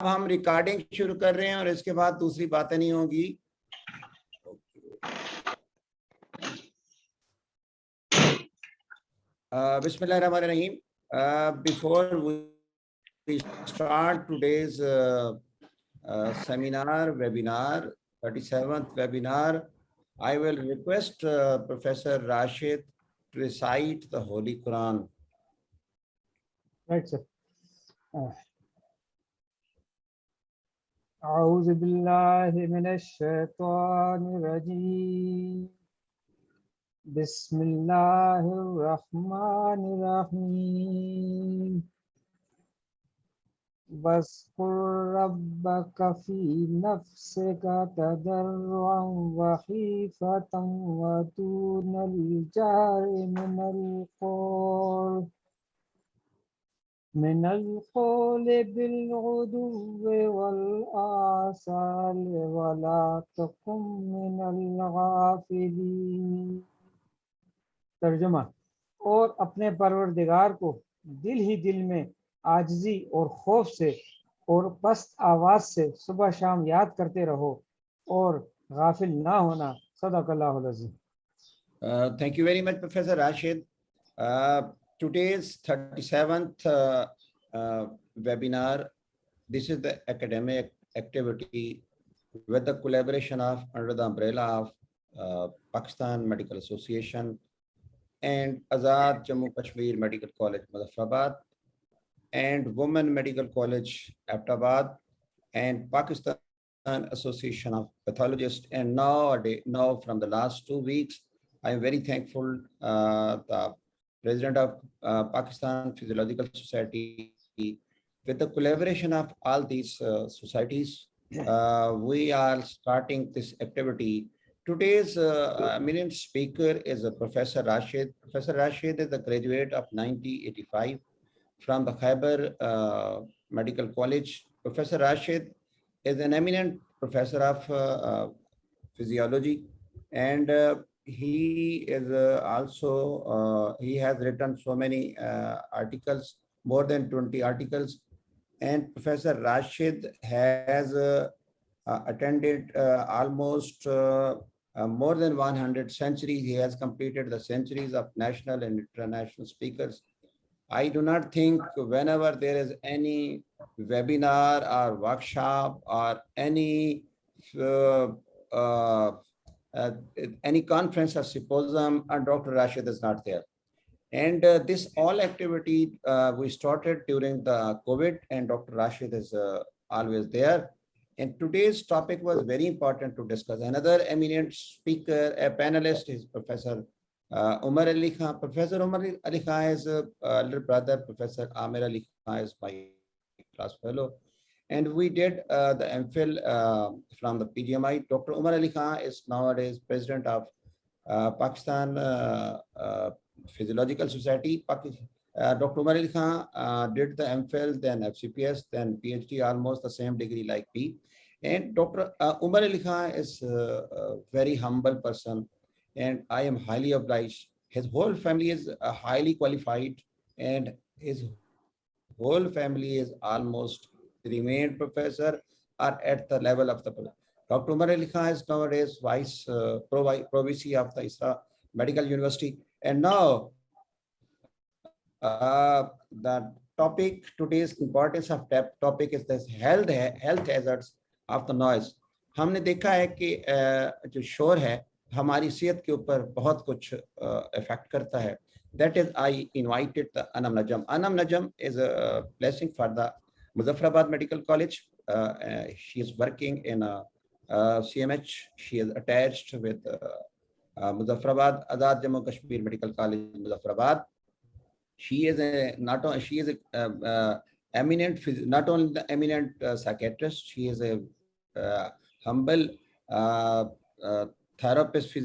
अब हम रिकॉर्डिंग शुरू कर रहे हैं और इसके बाद दूसरी बातें नहीं होगी। Bismillahirrahmanirrahim. Before we start today's seminar, webinar, 37th webinar, I will request Professor Rashid to recite the Holy Quran. Right, sir. أعوذ بالله من الشيطان الرجيم بسم الله الرحمن الرحيم واذكر ربك في نفسك تضرعا وخيفة ودون الجهر من القول بالغدو والآصال ولا تكن من الغافلين. तर्जुमा, और अपने परवरदिगार को दिल ही दिल में आजिज़ी और खौफ से और पस्त आवाज से सुबह शाम याद करते रहो और गाफिल ना होना. सदक़ल्लाहुल अज़ीम. Thank you very much, Professor Rashid. Today's 37th webinar, this is the academic activity with the collaboration of under the umbrella of Pakistan Medical Association and Azad Jammu Kashmir Medical College Muzaffarabad and Women Medical College Abbottabad and Pakistan Association of Pathologists. And now from the last 2 weeks, I am very thankful the President of Pakistan Physiological Society. With the collaboration of all these societies, we are starting this activity. Today's eminent speaker is Professor Rashid. Professor Rashid is a graduate of 1985 from the Khyber Medical College. Professor Rashid is an eminent professor of physiology, and he is also he has written so many articles, more than 20 articles, and Professor Rashid has attended almost more than 100 centuries. He has completed the centuries of national and international speakers. I do not think whenever there is any webinar or workshop or any conference or symposium, and Dr. Rashid is not there. And this all activity we started during the COVID, and Dr. Rashid is always there. And today's topic was very important to discuss. Another eminent speaker, a panelist, is Professor Umar Ali Khan. Professor Umar Ali Khan is a little brother. Professor Amir Ali Khan is my class fellow. And we did the MPhil from the PGMI. Dr. Umar Ali Khan is nowadays president of Pakistan Physiological Society. Dr. Umar Ali Khan did the MPhil, then FCPS, then PhD, almost the same degree like me. And Dr. Umar Ali Khan is a very humble person, and I am highly obliged. His whole family is highly qualified, and his whole family is almost remained professor or at the level of the Dr. Umar Ali Khan is nowadays vice provice of the Isra Medical University. And now the topic, today's importance of topic is this health hazards of the noise. हमने देखा है कि जो शोर है हमारी सेहत के ऊपर बहुत कुछ इफेक्ट करता है. That is, I invited the Anam Najam. Anam Najam is a blessing for the Muzaffarabad Medical College. She is working in a CMH. She is attached with Muzaffarabad Azad Jammu Kashmir Medical College Muzaffarabad. She is eminent, not only the eminent psychiatrist. She is a humble therapist,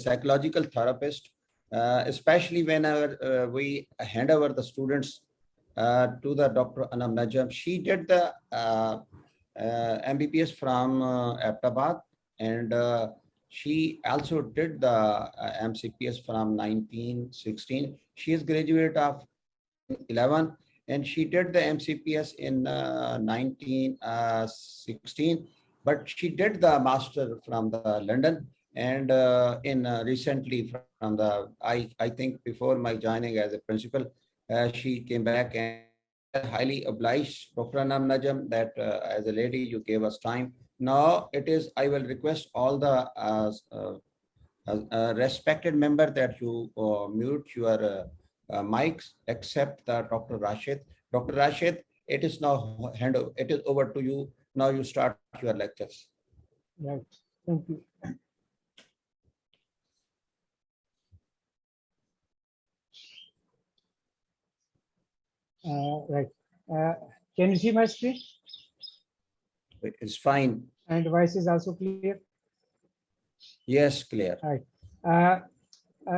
psychological therapist. Especially whenever we hand over the students to the Dr. Anam Najam. She did the MBBS from Abbottabad, and she also did the MCPS from 1916. She is graduate of 11, and she did the MCPS in 1916, but she did the master from the London, and in recently from the I think before my joining as a principal, she came back, and highly obliged, Dr. Anam Najam, that as a lady you gave us time. Now it is, I will request all the respected member that you mute your mics except Dr. Rashid. Dr. Rashid, it is now it is over to you. Now you start your lectures. Right. Thank you. Right. Can you see my screen? It's fine. And the voice is also clear? Yes, clear. Right.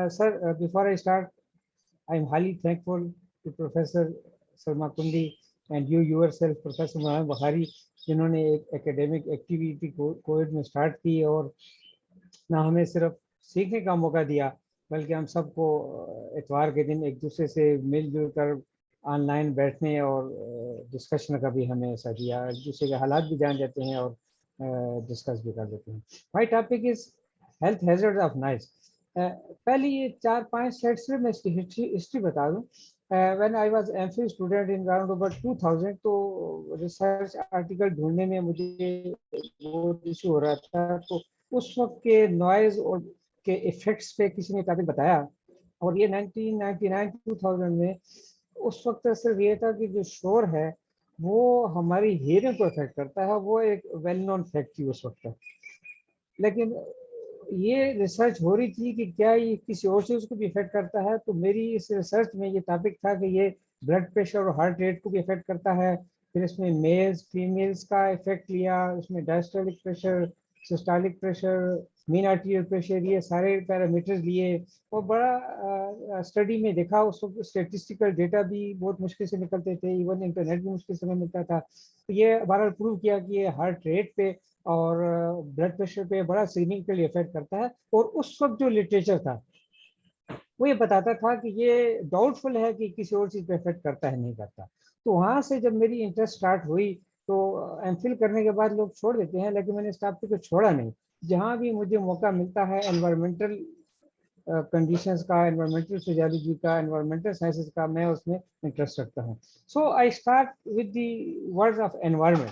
Sir, before I start, I'm highly thankful to Professor Salma Kundi and you yourself, Professor Mohan Bukhari, जिन्होंने एक academic activity Covid में start की और ना हमें सिर्फ सीखने का मौका दिया, बल्कि हम सबको इतवार के दिन एक दूसरे से मिलजुल कर ऑनलाइन बैठने और डिस्कशन का भी हमें ऐसा दिया, एक दूसरे के हालात भी जान जाते हैं और डिस्कस भी कर देते हैं. My topic is health hazards of noise. पहले ये 4-5 स्लाइड्स में मैं इसकी हिस्ट्री बता दूं. When I was MPhil student in around about 2000, तो रिसर्च आर्टिकल ढूंढने में मुझे वो इशू हो रहा था, तो उस वक्त के नॉइज और के इफेक्ट्स पे किसी ने टॉपिक बताया, और ये 1999-2000 में उस वक्त सिर्फ ये था कि जो शोर है वो हमारी हियरिंग को इफेक्ट करता है, वो एक वेल नोन फैक्ट थी उस वक्त. लेकिन ये रिसर्च हो रही थी कि क्या ये किसी और चीज को भी इफेक्ट करता है, तो मेरी इस रिसर्च में ये टॉपिक था कि ये ब्लड प्रेशर और हार्ट रेट को भी इफेक्ट करता है. फिर इसमें मेल्स फीमेल्स का इफेक्ट लिया, उसमें diastolic pressure, systolic pressure, mean arterial pressure, ये सारे पैरामीटर्स लिए और बड़ा स्टडी में देखा. उस वक्त स्टेटिस्टिकल डेटा भी बहुत मुश्किल से निकलते थे, इवन इंटरनेट भी मुश्किल से मिलता था. तो ये बहरहाल प्रूव किया कि ये हार्ट रेट पे और ब्लड प्रेशर पे बड़ा सिग्निफिकेंटली इफेक्ट करता है. और उस वक्त जो लिटरेचर था वो ये बताता था कि ये डाउटफुल है कि किसी और चीज पे इफेक्ट करता है नहीं करता. तो वहां से जब मेरी इंटरेस्ट स्टार्ट हुई, तो एमफिल करने के बाद लोग छोड़ देते हैं, लेकिन मैंने इस टॉपिक को छोड़ा नहीं. जहां भी मुझे मौका मिलता है एनवायरमेंटल कंडीशंस का, एनवायरमेंटल फिजियोलॉजी का, एनवायरमेंटल साइंसेस का, मैं उसमें इंटरेस्ट रखता हूँ. So I start with the words of environment.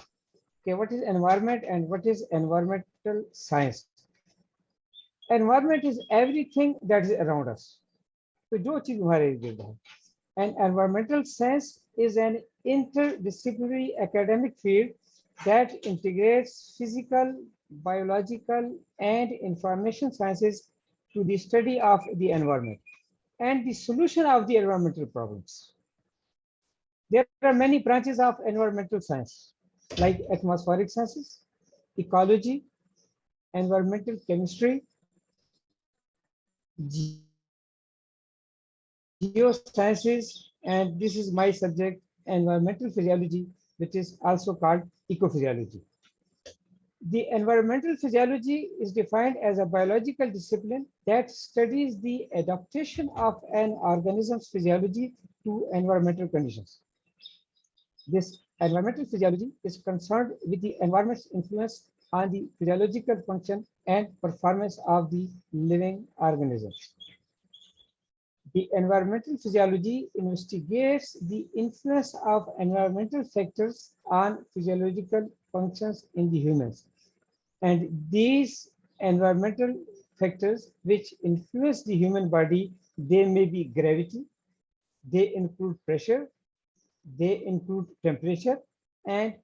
Okay, what is environment and what is environmental science? Environment is everything that is around us. तो जो चीज हमारे इर्द है. And environmental science is an interdisciplinary academic field that integrates physical, biological, and information sciences to the study of the environment and the solution of the environmental problems. There are many branches of environmental science, like atmospheric sciences, ecology, environmental chemistry, geosciences, and this is my subject, environmental physiology, which is also called ecophysiology. The environmental physiology is defined as a biological discipline that studies the adaptation of an organism's physiology to environmental conditions. This environmental physiology is concerned with the environment's influence on the physiological function and performance of the living organisms. The environmental physiology investigates the influence of environmental factors on physiological functions in the humans. And these environmental factors which influence the human body, they may be gravity, they include pressure, they include temperature, and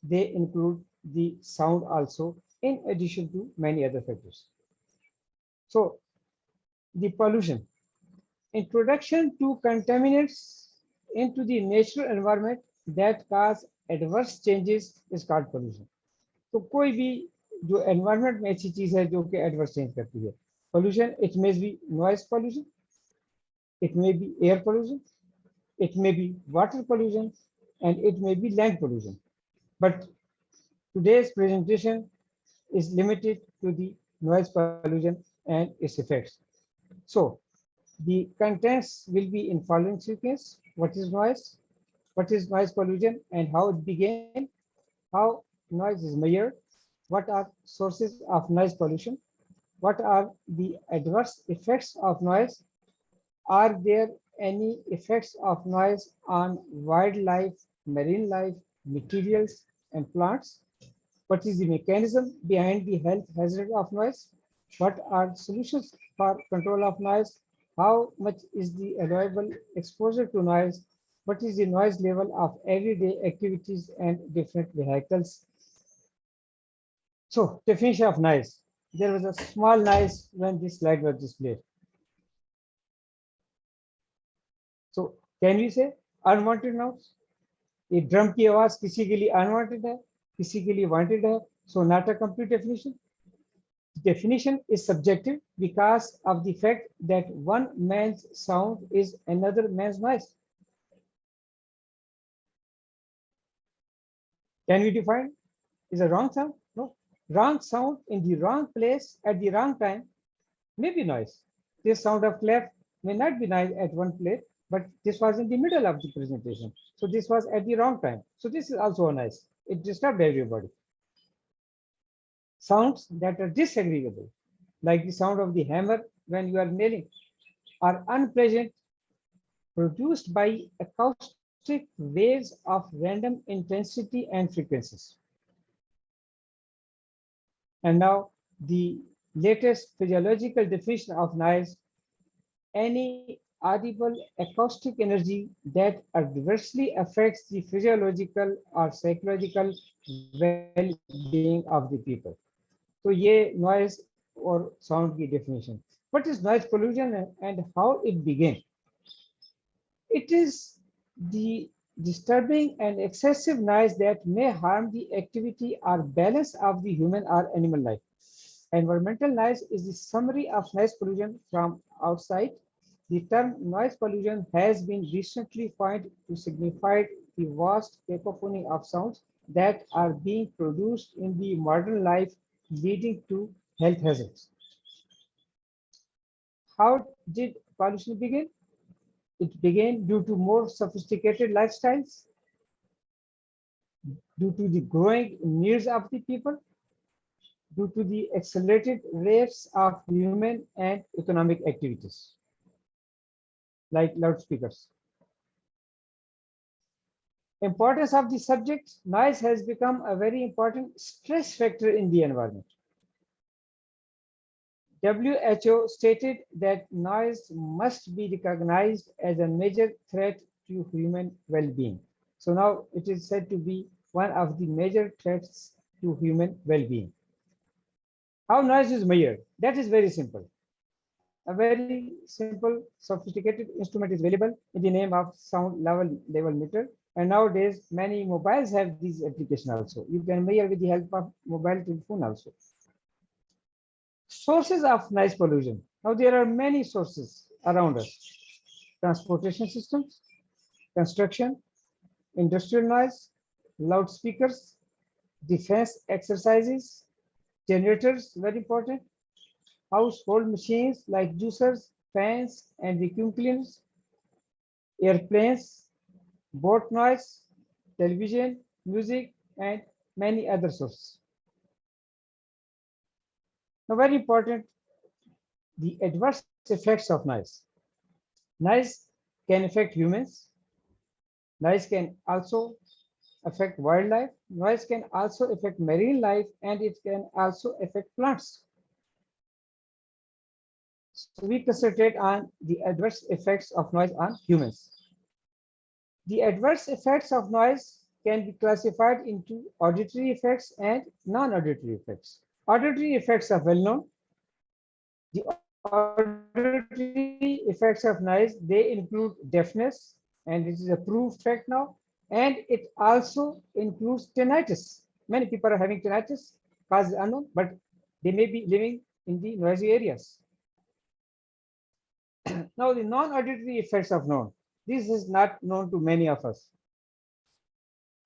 they include the sound also, in addition to many other factors. So the pollution. Introduction to contaminants into the natural environment that cause adverse changes is called pollution. तो कोई भी जो environment में ऐसी चीज है जो कि एडवर्स चेंज करती है. Pollution, it may be noise pollution, it may be air pollution, it may be water pollution, and it may be land pollution. But today's presentation is limited to the noise pollution and its effects. So the contents will be in following sequence. What is noise? What is noise pollution and how it began? How noise is measured? What are sources of noise pollution? What are the adverse effects of noise? Are there any effects of noise on wildlife, marine life, materials, and plants? What is the mechanism behind the health hazard of noise? What are solutions for control of noise? How much is the allowable exposure to noise? What is the noise level of everyday activities and different vehicles? So, definition of noise. There was a small noise when this slide was displayed. So, can we say unwanted noise? ये drum की आवाज किसी के लिए unwanted है, किसी के लिए वांटेड है. So not a complete definition. Definition is subjective because of the fact that one man's sound is another man's noise. Can we define? Is a wrong sound? No. Wrong sound in the wrong place at the wrong time may be noise. This sound of clap may not be noise at one place, but this was in the middle of the presentation. So this was at the wrong time. So this is also a noise. It disturbed everybody. Sounds that are disagreeable, like the sound of the hammer when you are nailing, are unpleasant, produced by acoustic waves of random intensity and frequencies. And now the latest physiological definition of noise: any audible acoustic energy that adversely affects the physiological or psychological well-being of the people. So ये noise or sound की definition. What is noise pollution and how it began? It is the disturbing and excessive noise that may harm the activity or balance of the human or animal life. Environmental noise is the summary of noise pollution from outside. The term noise pollution has been recently coined to signify the vast cacophony of sounds that are being produced in the modern life, leading to health hazards. How did pollution begin? It began due to more sophisticated lifestyles, due to the growing needs of the people, due to the accelerated rates of human and economic activities, like loudspeakers. Importance of the subject: noise has become a very important stress factor in the environment. WHO stated that noise must be recognized as a major threat to human well-being. So now it is said to be one of the major threats to human well-being. How noise is measured? That is very simple. A very simple, sophisticated instrument is available in the name of sound level meter. And nowadays, many mobiles have these applications also. You can measure with the help of mobile telephone also. Sources of noise pollution. Now there are many sources around us. Transportation systems, construction, industrial noise, loudspeakers, defense exercises, generators, very important, household machines like juicers, fans, and vacuum cleaners, airplanes, boat noise, television, music, and many other sources. Now, very important, the adverse effects of noise. Noise can affect humans. Noise can also affect wildlife. Noise can also affect marine life, and it can also affect plants. So we concentrate on the adverse effects of noise on humans. The adverse effects of noise can be classified into auditory effects and non-auditory effects. Auditory effects are well known. The auditory effects of noise, they include deafness, and this is a proved fact now, and it also includes tinnitus. Many people are having tinnitus, cause is unknown, but they may be living in the noisy areas. Now, the non-auditory effects of noise. This is not known to many of us.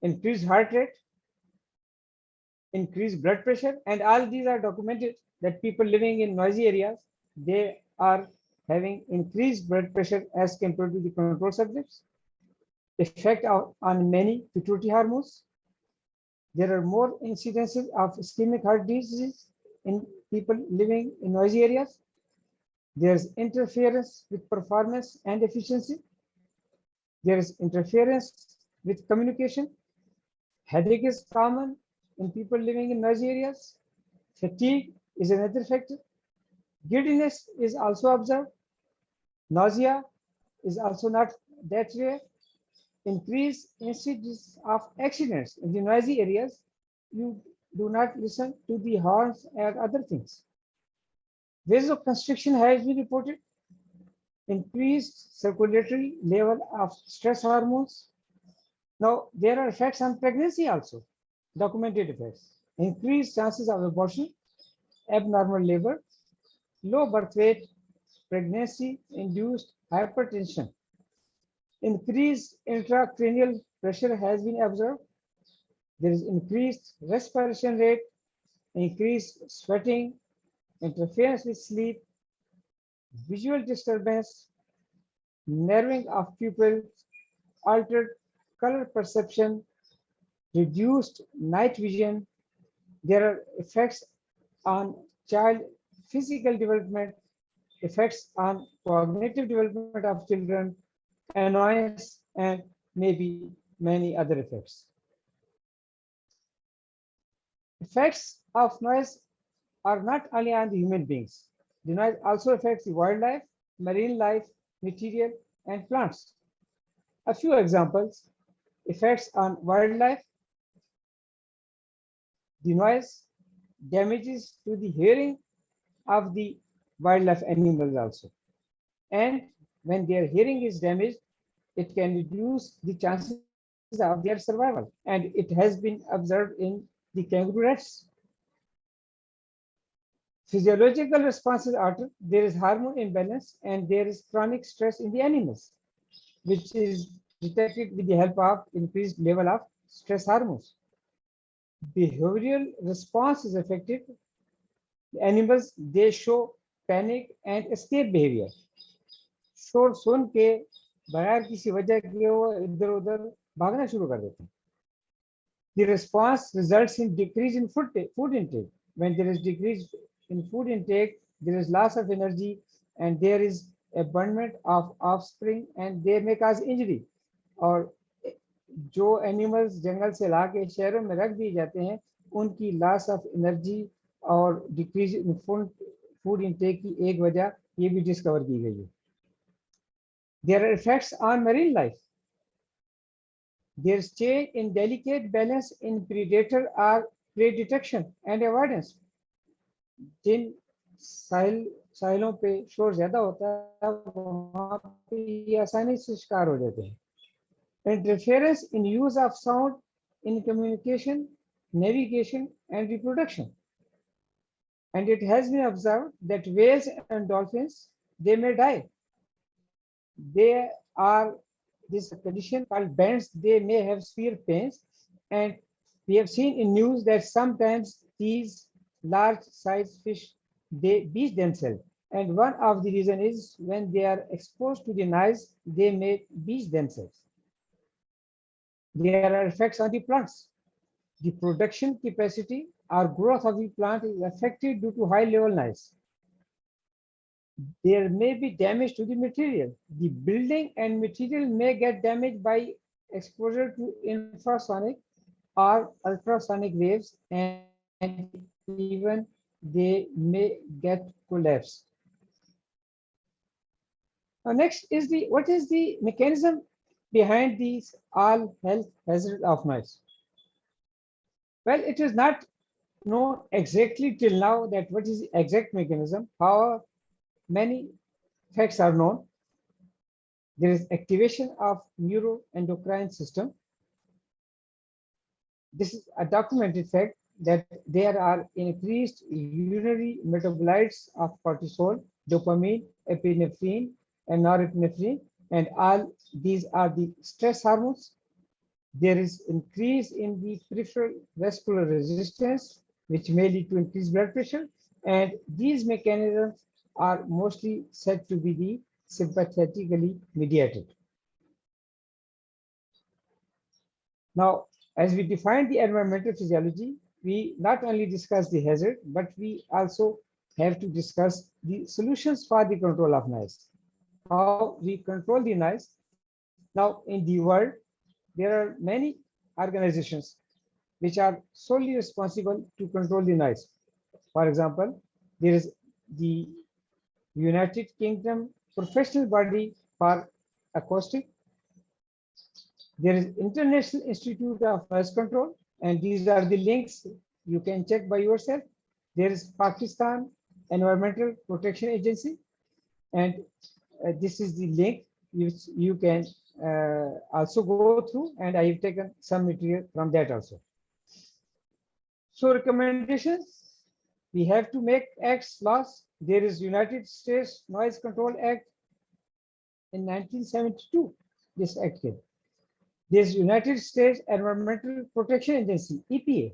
Increased heart rate, increased blood pressure, and all these are documented that people living in noisy areas, they are having increased blood pressure as compared to the control subjects. effect on many pituitary hormones. There are more incidences of ischemic heart disease in people living in noisy areas. There's interference with performance and efficiency. There is interference with communication. Headache is common in people living in noisy areas. Fatigue is another factor. Giddiness is also observed. Nausea is also not that rare. Increased incidence of accidents in the noisy areas. You do not listen to the horns and other things. Vasoconstriction has been reported. Increased circulatory level of stress hormones. Now, there are effects on pregnancy also, documented effects. Increased chances of abortion, abnormal labor, low birth weight, pregnancy-induced hypertension. Increased intracranial pressure has been observed. There is increased respiration rate, increased sweating, interference with sleep, visual disturbance, narrowing of pupils, altered color perception, reduced night vision. There are effects on child physical development, effects on cognitive development of children, annoyance, and maybe many other effects. Effects of noise are not only on the human beings. The noise also affects the wildlife, marine life, material, and plants. A few examples: effects on wildlife. The noise damages to the hearing of the wildlife animals also. And when their hearing is damaged, it can reduce the chances of their survival. And it has been observed in the kangaroo rats. Physiological responses are there is hormone imbalance and there is chronic stress in the animals, which is detected with the help of increased level of stress hormones. Behavioral response is affected. The animals, they show panic and escape behavior. शोर सुन के बगैर किसी वजह के वो इधर उधर भागना शुरू कर देते हैं. The response results in decrease in food intake. When there is decrease in food intake, there is loss of energy and there is abandonment of offspring and they may cause injury. और जो animals जंगल से ला के शहरों में रख दिए जाते हैं उनकी लॉस ऑफ एनर्जी और डिक्रीज इन फूड इनटेक की एक वजह ये भी डिस्कवर की गई है. There are effects on marine life. There is change in delicate balance in predator or prey detection and avoidance. जिन साहिलों पे शोर ज्यादा होता है वहाँ पे ये आसानी से शिकार हो जाते हैं. Interference in use of sound in communication, navigation, and reproduction. And it has been observed that whales and dolphins, they may die. They are this condition called bends, they may have severe pains. And we have seen in news that sometimes these large sized fish, they beach themselves. And one of the reason is when they are exposed to the noise, they may beach themselves. There are effects on the plants. The production capacity or growth of the plant is affected due to high level noise. There may be damage to the material. The building and material may get damaged by exposure to infrasonic or ultrasonic waves, and even they may get collapsed. Now next is what is the mechanism behind these all health hazards of noise? Well, it is not known exactly till now that what is the exact mechanism. However, many facts are known. There is activation of neuroendocrine system. This is a documented fact that there are increased urinary metabolites of cortisol, dopamine, epinephrine, and norepinephrine, and all these are the stress hormones. There is increase in the peripheral vascular resistance, which may lead to increased blood pressure, and these mechanisms are mostly said to be the sympathetically mediated. Now, as we define the environmental physiology, we not only discuss the hazard, but we also have to discuss the solutions for the control of noise. How we control the noise. Now, in the world, there are many organizations which are solely responsible to control the noise. For example, there is the United Kingdom professional body for acoustic. There is International Institute of Noise Control, and these are the links you can check by yourself. There is Pakistan Environmental Protection Agency, and this is the link which you can also go through, and I have taken some material from that also. So recommendations, we have to make acts, laws. There is United States Noise Control Act in 1972, this act came. There's United States Environmental Protection Agency, EPA.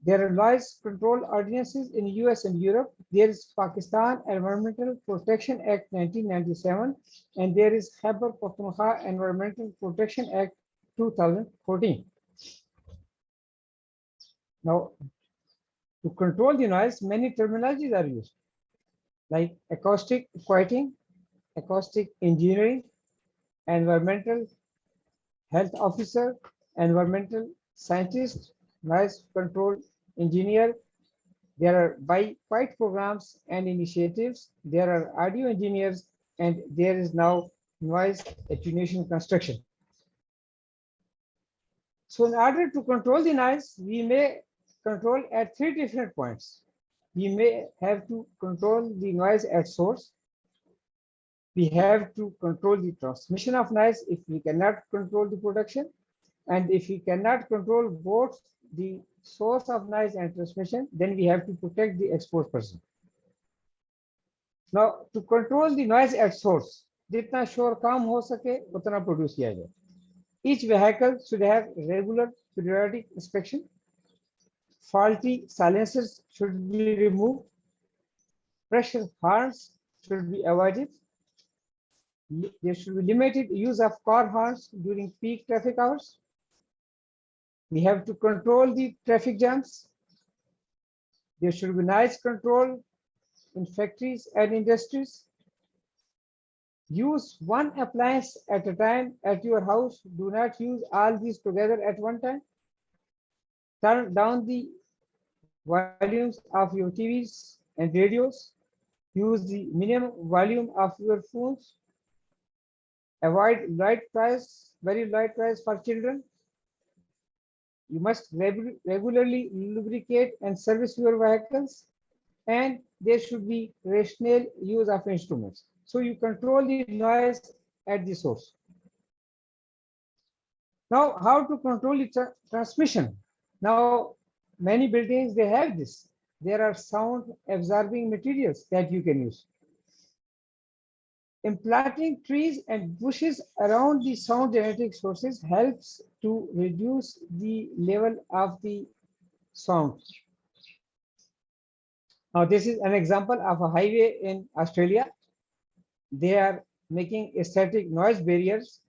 There are noise control ordinances in US and Europe. There is Pakistan Environmental Protection Act 1997, and there is Khyber Pakhtunkhwa Environmental Protection Act 2014. Now, to control the noise, many terminologies are used, like acoustic quieting, acoustic engineering, environmental health officer, environmental scientist, noise control engineer. There are quiet programs and initiatives. There are audio engineers, and there is now noise attenuation construction. So in order to control the noise, we may control at 3 different points. We may have to control the noise at source. We have to control the transmission of noise if we cannot control the production. And if we cannot control both the source of noise and transmission, then we have to protect the exposed person. Now, to control the noise at source, जितना शोर काम हो सके उतना produce किया जाए. Each vehicle should have regular periodic inspection. Faulty silencers should be removed. Pressure horns should be avoided. There should be limited use of car horns during peak traffic hours. We have to control the traffic jams. There should be noise control in factories and industries. Use one appliance at a time at your house. Do not use all these together at one time. Turn down the volumes of your TVs and radios. Use the minimum volume of your phones. Avoid light noise, very light noise for children. You must regularly lubricate and service your vehicles, and there should be rational use of instruments. So you control the noise at the source. Now, how to control the transmission? Now, many buildings, they have this. There are sound absorbing materials that you can use. Implanting trees and bushes around the sound generating sources helps to reduce the level of the sound. Now, this is an example of a highway in Australia. They are making static noise barriers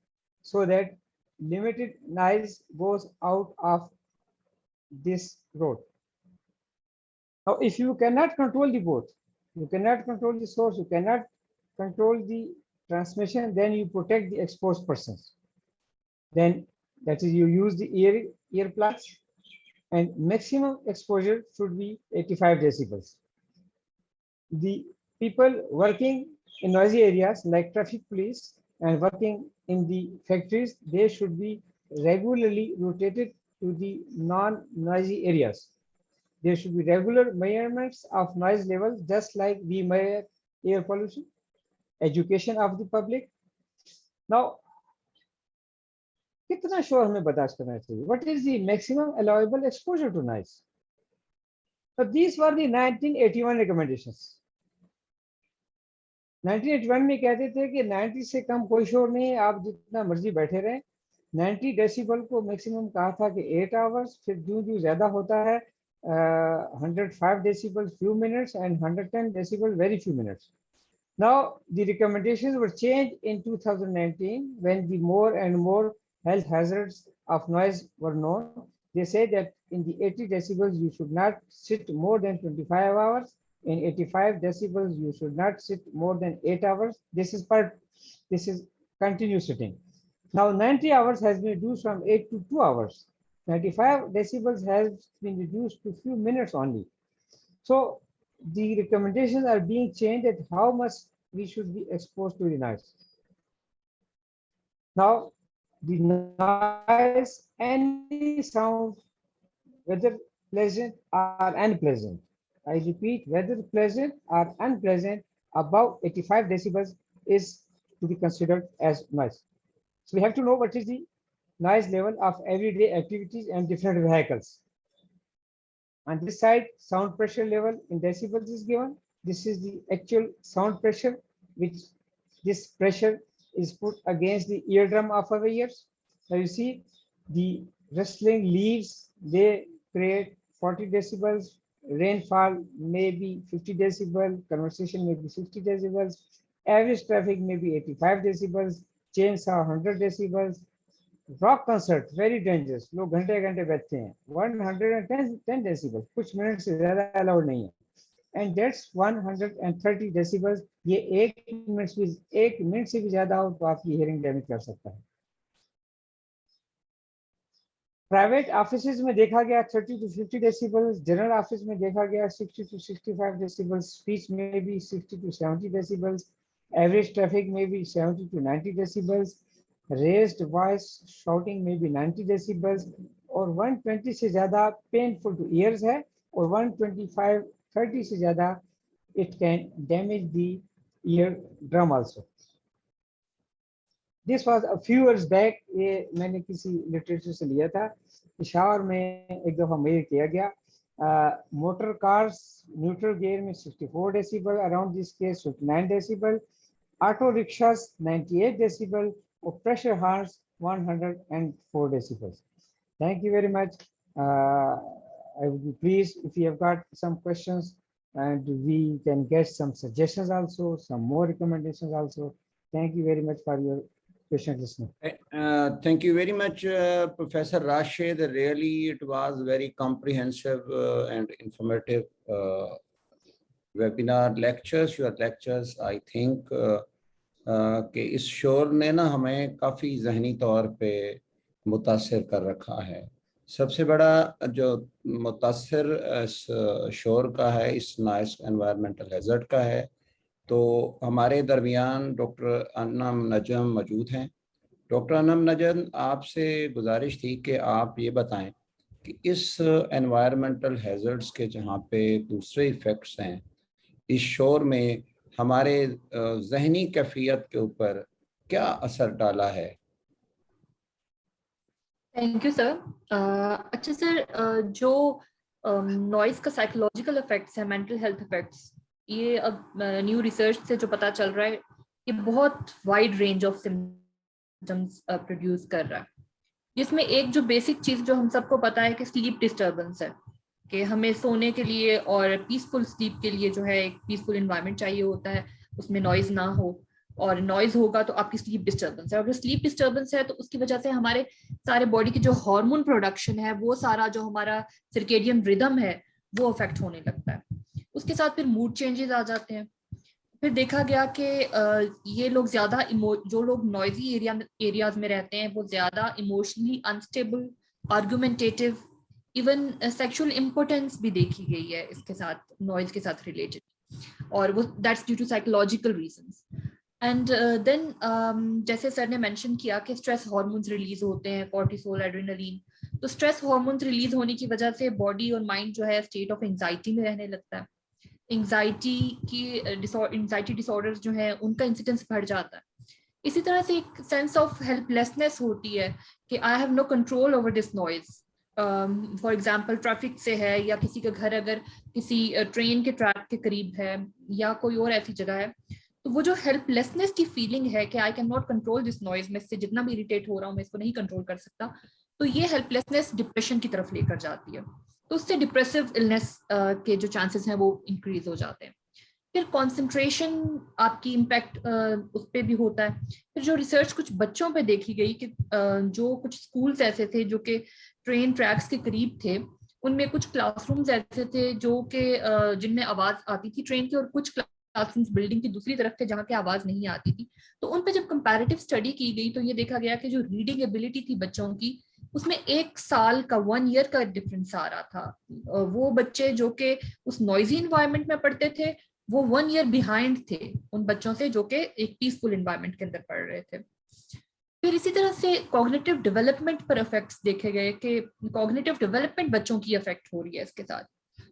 so that limited noise goes out of this road. Now, if you cannot control the both, you cannot control the source, you cannot control the transmission, then you protect the exposed persons. Then that is, you use the earplugs, and maximum exposure should be 85 decibels. The people working in noisy areas like traffic police and working in the factories, they should be regularly rotated to the non-noisy areas. There should be regular measurements of noise levels, just like we measure air pollution. Education of the public. Now, कितना शोर हमें बर्दाश्त करना चाहिए? What is the maximum allowable exposure to noise? So these were the 1981 recommendations. 1981 में कहते थे कि 90 से कम कोई शोर नहीं है, आप जितना मर्जी बैठे रहें. 90 डेसिबल को मैक्सिमम कहा था कि 8 आवर्स, फिर जो ज्यादा होता है 105 decibels few minutes and 110 decibels very few minutes. Now, the recommendations were changed in 2019 when the more and more health hazards of noise were known. They say that in the 80 decibels you should not sit more than 25 hours. In 85 decibels you should not sit more than 8 hours. This is continuous sitting. Now 90 hours has been reduced from 8 to 2 hours. 95 decibels has been reduced to few minutes only. So the recommendations are being changed at how much we should be exposed to the noise. Now, the noise, any sound, whether pleasant or unpleasant, I repeat, whether pleasant or unpleasant, above 85 decibels is to be considered as noise. So we have to know what is the noise level of everyday activities and different vehicles. On this side, sound pressure level in decibels is given. This is the actual sound pressure, which this pressure is put against the eardrum of our ears. Now you see the rustling leaves, they create 40 decibels. Rainfall may be 50 decibels. Conversation may be 60 decibels. Average traffic may be 85 decibels. Chainsaw 100 decibels. Rock concert very dangerous, लोग घंटे घंटे बैठते हैं, 110 decibel, कुछ minute से ज्यादा allowed नहीं है, एंड दैट्स 130 डेसिबल्स, ये एक मिनट से भी ज्यादा हो तो आपकी हियरिंग डैमेज कर सकता है। प्राइवेट ऑफिसेज में देखा गया 30 to 50 डेसिबल्स, जनरल ऑफिस में देखा गया 60 to 65 डेसिबल्स, स्पीच में भी 60 to 70 डेसिबल्स, एवरेज ट्रैफिक में भी 70 to 90 decibels, raised voice shouting may be 90 decibels, और 120 से ज्यादा painful to ears है, और 125-30 से ज्यादा it can damage the eardrum also. This was a few years back, ये मैंने किसी लिटरेचर से लिया था, पिशावर में एक दफा मेजर किया गया, मोटर कार्स न्यूट्रल गियर में 64 decibel, around this case 59 decibel, auto rickshaws 98 decibel, or pressure horns 104 decibels. Thank you very much. I would be pleased if you have got some questions, and we can get some suggestions also, some more recommendations also. Thank you very much for your patient listening. Thank you very much, Professor Rashid. Really, it was very comprehensive and informative webinar lectures. Your lectures, I think, کہ اس شور نے نا ہمیں کافی ذہنی طور پہ متاثر کر رکھا ہے. سب سے بڑا جو متاثر اس شور کا ہے، اس نائس انوائرمنٹل ہیزرڈ کا ہے. تو ہمارے درمیان ڈاکٹر انم نجم موجود ہیں. ڈاکٹر انم نجم، آپ سے گزارش تھی کہ آپ یہ بتائیں کہ اس انوائرمنٹل ہیزرڈس کے جہاں پہ دوسرے ایفیکٹس ہیں، اس شور میں ہمارے ذہنی کیفیت کے اوپر کیا اثر ڈالا ہے؟ تھینک یو سر. اچھا سر، جو نوائز کا سائیکولوجیکل افیکٹس ہے، مینٹل ہیلتھ افیکٹس، یہ اب نیو ریسرچ سے جو پتہ چل رہا ہے، یہ بہت wide range of symptoms produce کر رہا ہے، جس میں ایک جو بیسک چیز جو ہم سب کو پتہ ہے کہ سلیپ ڈسٹربنس ہے، کہ ہمیں سونے کے لیے اور پیسفل سلیپ کے لیے جو ہے ایک پیسفل انوائرمنٹ چاہیے ہوتا ہے، اس میں نوائز نہ ہو، اور نوائز ہوگا تو آپ کی سلیپ ڈسٹربنس ہے. اور اگر سلیپ ڈسٹربنس ہے تو اس کی وجہ سے ہمارے سارے باڈی کی جو ہارمون پروڈکشن ہے، وہ سارا جو ہمارا سرکیڈین ردم ہے وہ افیکٹ ہونے لگتا ہے. اس کے ساتھ پھر موڈ چینجز آ جاتے ہیں. پھر دیکھا گیا کہ یہ لوگ زیادہ جو لوگ نوائزی ایریاز میں رہتے ہیں وہ زیادہ emotionally unstable, argumentative, even sexual impotence بھی دیکھی گئی ہے اس کے ساتھ، نوائز کے ساتھ ریلیٹڈ، اور وہ that's due to psychological reasons. And then جیسے سر نے مینشن کیا کہ اسٹریس ہارمونس ریلیز ہوتے ہیں، کورٹیسول، ایڈرینلین. تو اسٹریس ہارمونس ریلیز ہونے کی وجہ سے باڈی اور مائنڈ جو ہے اسٹیٹ آف انگزائٹی میں رہنے لگتا ہے. انگزائٹی ڈس آرڈرز جو ہیں ان کا انسیڈنس بڑھ جاتا ہے. اسی طرح سے ایک سینس آف ہیلپ لیسنس ہوتی ہے کہ I have no control over this noise. For example traffic سے ہے، یا کسی کا گھر اگر کسی ٹرین کے ٹریک کے قریب ہے، یا کوئی اور ایسی جگہ ہے، تو وہ جو ہیلپ لیسنس کی فیلنگ ہے کہ I can not control this noise, میں اس سے جتنا بھی اریٹیٹ ہو رہا ہوں میں اس کو نہیں کنٹرول کر سکتا، تو یہ ہیلپ لیسنس ڈپریشن کی طرف لے کر جاتی ہے. تو اس سے ڈپریسو النس کے جو چانسز ہیں وہ انکریز ہو جاتے ہیں. پھر کانسنٹریشن آپ کی امپیکٹ اس پہ بھی ہوتا ہے. پھر جو ریسرچ کچھ بچوں پہ دیکھی گئی کہ جو کچھ اسکولس ایسے تھے جو کہ ٹرین ٹریکس کے قریب تھے, ان میں کچھ کلاس رومز ایسے تھے جو کہ جن میں آواز آتی تھی ٹرین کی, اور کچھ کلاس رومز بلڈنگ کی دوسری طرف تھے جہاں کی آواز نہیں آتی تھی. تو ان پہ جب کمپیریٹیو اسٹڈی کی گئی تو یہ دیکھا گیا کہ جو ریڈنگ ایبلٹی تھی بچوں کی, اس میں 1 سال کا 1 ایئر کا ڈفرنس آ رہا تھا. وہ بچے جو کہ اس نوائزی انوائرمنٹ میں پڑھتے تھے وہ 1 ایئر بیہائنڈ تھے ان بچوں سے جو کہ ایک پیسفل انوائرمنٹ کے اندر پڑھ رہے تھے. پھر اسی طرح سے کوگنیٹو ڈیولپمنٹ پر افیکٹس دیکھے گئے کہ کوگنیٹو ڈیولپمنٹ بچوں کی افیکٹ ہو رہی ہے اس کے ساتھ,